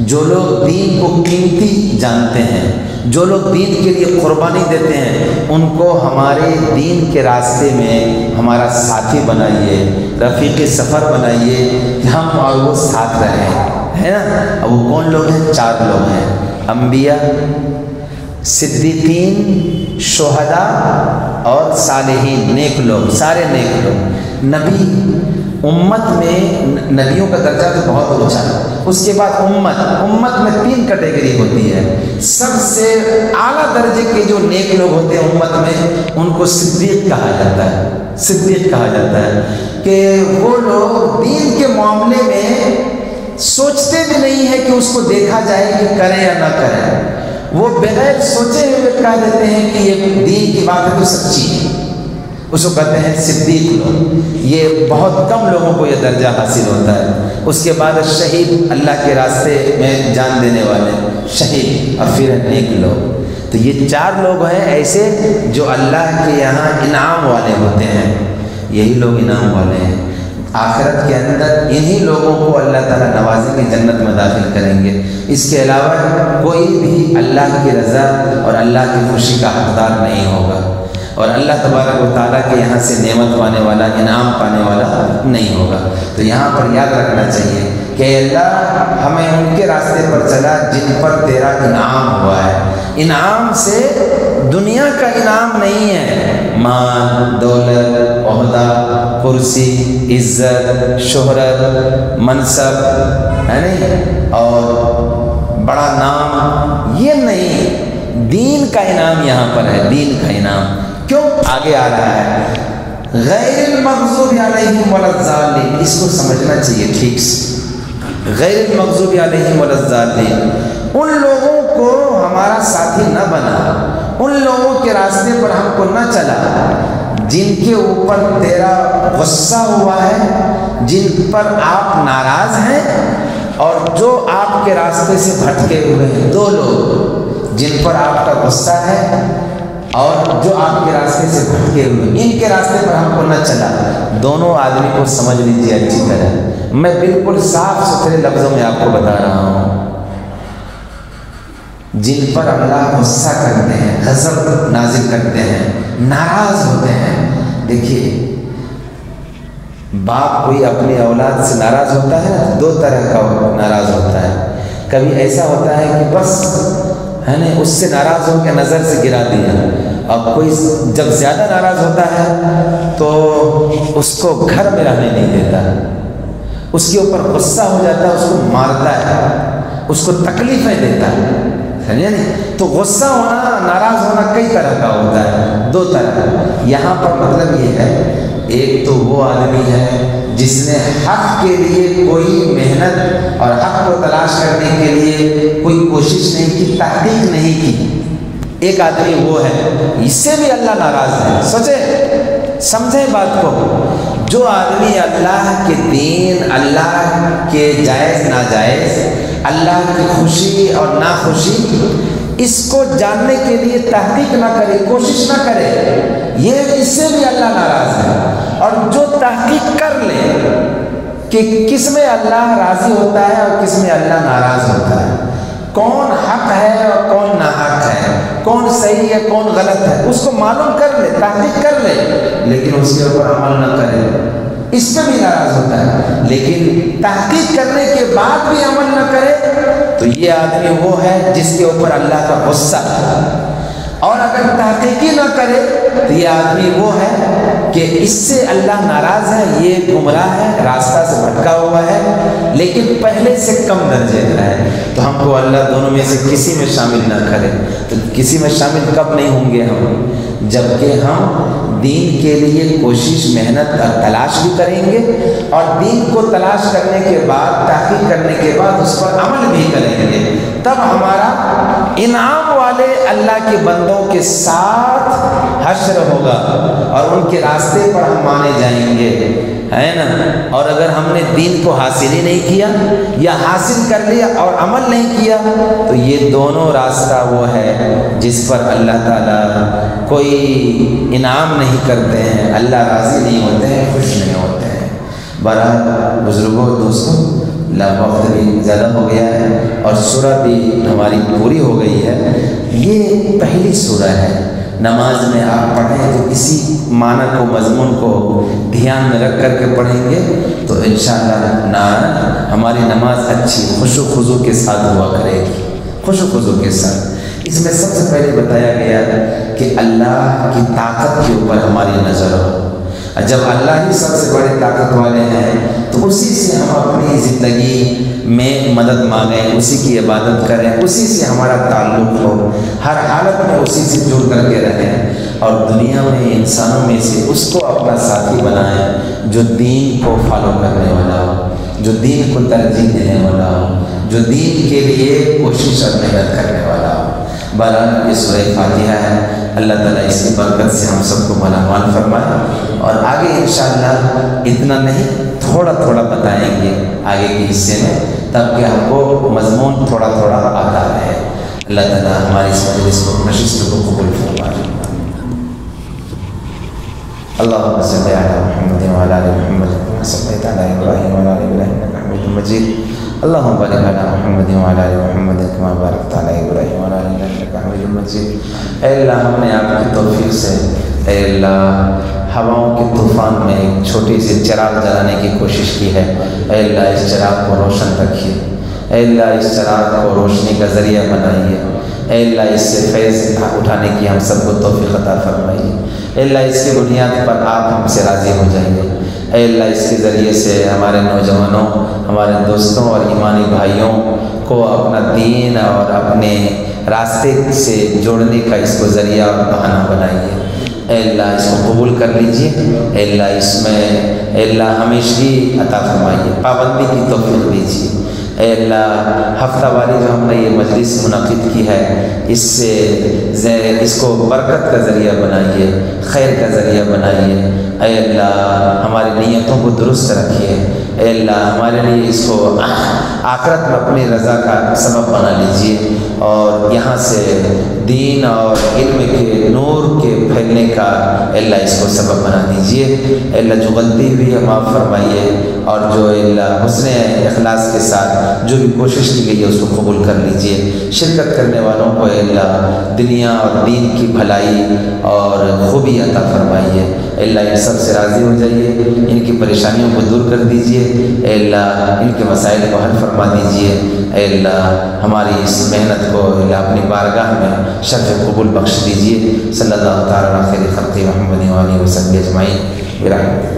جو لوگ دین کو قیمتی جانتے ہیں، جو لوگ دین کے لیے قربانی دیتے ہیں، ان کو ہمارے دین کے راستے میں ہمارا ساتھی بنائیے، رفیق سفر بنائیے کہ ہم اور وہ ساتھ رہیں، ہے نا۔ اب وہ کون لوگ ہیں؟ 4 لوگ ہیں، انبیاء، صدیقین، شہداء اور صالحین، نیک لوگ، سارے نیک لوگ۔ نبی، امت میں نبیوں کا درجہ تو بہت اونچا ہے، اس کے بعد امت میں 3 کیٹیگری ہوتی ہے۔ سب سے اعلیٰ درجے کے جو نیک لوگ ہوتے ہیں امت میں، ان کو صدیق کہا جاتا ہے، صدیق کہا جاتا ہے، کہ وہ لوگ دین کے معاملے میں سوچتے بھی نہیں ہے کہ اس کو دیکھا جائے کہ کرے یا نہ کرے، وہ بغیر سوچے ہوئے کہہ دیتے ہیں کہ یہ دین کی بات ہے تو سچی ہے، اس کو کہتے ہیں صدیق لوگ۔ یہ بہت کم لوگوں کو یہ درجہ حاصل ہوتا ہے۔ اس کے بعد شہید، اللہ کے راستے میں جان دینے والے شہید، اور پھر نیک لوگ۔ تو یہ 4 لوگ ہیں ایسے جو اللہ کے یہاں انعام والے ہوتے ہیں، یہی لوگ انعام والے ہیں۔ آخرت کے اندر انہی لوگوں کو اللہ تعالیٰ نوازیں گے، جنت میں داخل کریں گے۔ اس کے علاوہ کوئی بھی اللہ کی رضا اور اللہ کی خوشی کا حقدار نہیں ہوگا، اور اللہ تبارک و تعالیٰ کے یہاں سے نعمت پانے والا، انعام پانے والا نہیں ہوگا۔ تو یہاں پر یاد رکھنا چاہیے کہ اللہ ہمیں ان کے راستے پر چلا جن پر تیرا انعام ہوا ہے۔ انعام سے دنیا کا انعام نہیں ہے، مال، دولت، عہدہ، کرسی، عزت، شہرت، منصب، ہے نہیں، اور بڑا نام، یہ نہیں، دین کا انعام یہاں پر ہے، دین کا انعام۔ کیوں؟ آگے آ رہا ہے غیر المغضوب علیہم ولا الضالین، اس کو سمجھنا چاہیے ٹھیک سے۔ غیر المغضوب علیہم ولا الضالین، ان لوگوں کو ہمارا ساتھی نہ بنا، ان لوگوں کے راستے پر ہم کو نہ چلا جن کے اوپر تیرا غصہ ہوا ہے، جن پر آپ ناراض ہیں، اور جو آپ کے راستے سے بھٹکے ہوئے ہیں۔ 2 لوگ جن پر آپ کا غصہ ہے اور جو آپ کے راستے سے بھٹکے ہوئے، ان کے راستے پر ہم کو نہ چلا۔ دونوں آدمی کو سمجھ لیجیے اچھی طرح، میں بالکل صاف ستھرے لفظوں میں آپ کو بتا رہا ہوں۔ جن پر اللہ غصہ کرتے ہیں، غضب نازل کرتے ہیں، ناراض ہوتے ہیں۔ دیکھیے، باپ کوئی اپنی اولاد سے ناراض ہوتا ہے، 2 طرح کا ناراض ہوتا ہے۔ کبھی ایسا ہوتا ہے کہ بس ہے نا اس سے ناراض ہو کے نظر سے گرا دیا، اب کوئی جب زیادہ ناراض ہوتا ہے تو اس کو گھر میں رہنے نہیں دیتا، اس کے اوپر غصہ ہو جاتا ہے، اس کو مارتا ہے، اس کو تکلیفیں دیتا ہے، سمجھے نہیں؟ تو غصہ ہونا، ناراض ہونا کئی طرح کا ہوتا ہے، 2 طرح۔ یہاں پر مطلب یہ ہے، ایک تو وہ آدمی ہے جس نے حق کے لیے کوئی محنت اور حق کو تلاش کرنے کے لیے کوئی کوشش نہیں کی، تحقیق نہیں کی، ایک آدمی وہ ہے، اس سے بھی اللہ ناراض ہے۔ سوچے، سمجھیں بات کو، جو آدمی اللہ کے دین، اللہ کے جائز ناجائز، اللہ کی خوشی اور ناخوشی، اس کو جاننے کے لیے تحقیق نہ کرے، کوشش نہ کرے، یہ اس سے بھی اللہ ناراض ہے۔ اور جو تحقیق کر لے کہ کس میں اللہ راضی ہوتا ہے اور کس میں اللہ ناراض ہوتا ہے، کون حق ہے اور کون ناحق ہے، کون صحیح ہے کون غلط ہے، اس کو معلوم کر لے، تحقیق کر لے، لیکن اس کے اوپر عمل نہ کرے، اس پہ بھی ناراض ہوتا ہے۔ لیکن تحقیق کرنے کے بعد بھی عمل نہ کرے تو یہ آدمی وہ ہے جس کے اوپر اللہ کا غصہ ہے۔ اور اگر تحقیقی نہ کرے تو یہ آدمی وہ ہے کہ اس سے اللہ ناراض ہے، یہ گمراہ ہے، راستہ سے بھٹکا ہوا ہے، لیکن پہلے سے کم درجے کا ہے۔ تو ہم کو اللہ دونوں میں سے کسی میں شامل نہ کرے۔ تو کسی میں شامل کب نہیں ہوں گے ہم؟ جبکہ ہم دین کے لیے کوشش، محنت اور تلاش بھی کریں گے، اور دین کو تلاش کرنے کے بعد، تحقیق کرنے کے بعد اس پر عمل بھی کریں گے، تب ہمارا انعام والے اللہ کے بندوں کے ساتھ حشر ہوگا اور ان کے راستے پر ہم مانے جائیں گے، ہے نا۔ اور اگر ہم نے دین کو حاصل ہی نہیں کیا یا حاصل کر لیا اور عمل نہیں کیا تو یہ دونوں راستہ وہ ہے جس پر اللہ تعالیٰ کوئی انعام نہیں کرتے ہیں، اللہ راضی نہیں ہوتے ہیں، خوش نہیں ہوتے ہیں۔ بہرحال بزرگوں دوستوں، وقت بھی زیادہ ہو گیا ہے اور سورہ بھی ہماری پوری ہو گئی ہے۔ یہ پہلی سورہ ہے، نماز میں آپ پڑھیں تو اسی معنی کو، مضمون کو دھیان میں رکھ کر کے پڑھیں گے تو انشاءاللہ ہماری نماز اچھی خوش و خضوع کے ساتھ ہوا کرے گی، خوش و خضوع کے ساتھ۔ اس میں سب سے پہلے بتایا گیا کہ اللہ کی طاقت کے اوپر ہماری نظر ہو۔ جب اللہ ہی سب سے بڑے طاقت والے ہیں تو اسی سے ہم اپنی زندگی میں مدد مانگیں، اسی کی عبادت کریں، اسی سے ہمارا تعلق ہو، ہر حالت میں اسی سے جڑ کر کے رہیں اور دنیا میں انسانوں میں سے اس کو اپنا ساتھی بنائیں جو دین کو فالو کرنے والا ہو، جو دین کو ترجیح دینے والا ہو، جو دین کے لیے کوشش اور محنت کرنے والا ہو۔ بہرحال یہ سورہ فاتحہ ہے، اللہ تعالیٰ اس کی برکت سے ہم سب کو مالا مال فرمائے اور آگے انشاءاللہ اتنا نہیں تھوڑا تھوڑا بتائیں گے آگے کے حصے میں تاکہ ہم کو مضمون تھوڑا تھوڑا آتا رہے۔ اللہ تعالیٰ ہماری اس مجلس کو، نشست کو قبول فرمائے۔ اللہم صلی علی محمد وعلی آل محمد کما صلیت علی ابراہیم وعلی آل ابراہیم انک حمید مجید۔ اللہم بارک علی محمد وعلی آل محمد کما بارکت علی ابراہیم وعلی آل ابراہیم انک حمید مجید۔ اے اللہ، ہم نے آپ کی توفیق سے اے اللہ ہواؤں کے طوفان میں ایک چھوٹی سی چراغ جلانے کی کوشش کی ہے۔ اے اللہ اس چراغ کو روشن رکھیے، اے اللہ اس چراغ کو روشنی کا ذریعہ بنائیے، اے اللہ اس سے فیض اٹھانے کی ہم سب کو توفیق عطا فرمائیے۔ اے اللہ اس کی بنیاد پر آپ ہم سے راضی ہو جائیں گے۔ اے اللہ اس کے ذریعے سے ہمارے نوجوانوں، ہمارے دوستوں اور ایمانی بھائیوں کو اپنا دین اور اپنے راستے سے جوڑنے کا اس کو ذریعہ اور بہانہ بنائیے۔ اے اللہ اس کو قبول کر لیجئے، اے اللہ اس میں اے اللہ ہمیشگی عطا فرمائیے، پابندی کی توفیق دیجیے۔ اے اللہ ہفتہ واری جو ہم نے یہ مجلس منعقد کی ہے اس کو برکت کا ذریعہ بنائیے، خیر کا ذریعہ بنائیے۔ اے اللہ ہماری نیتوں کو درست رکھیے، اے اللہ ہمارے لیے اس کو آخرت میں اپنی رضا کا سبب بنا لیجیے اور یہاں سے دین اور علم کے نور کے پھیلنے کا اے اللہ اس کو سبب بنا دیجیے۔ اے اللہ جو غلطی ہوئی ہے معاف فرمائیے اور جو اے اللہ حسن اخلاص کے ساتھ جو بھی کوشش کی گئی ہے اس کو قبول کر لیجیے۔ شرکت کرنے والوں کو اے اللہ دنیا اور دین کی بھلائی اور خوبی عطا فرمائیے۔ اے اللہ ان سب سے راضی ہو جائیے، ان کی پریشانیوں کو دور کر دیجیے، اے اللہ ان کے مسائل کو حل فرما دیجیے۔ اے اللہ ہماری اس محنت کو اے اللہ اپنی بارگاہ میں شرف قبول بخش دیجیے۔ صلی اللہ تعالیٰ علیہ خیر خلق محمد و آلہ وصحبہ اجمعین برحمتہ۔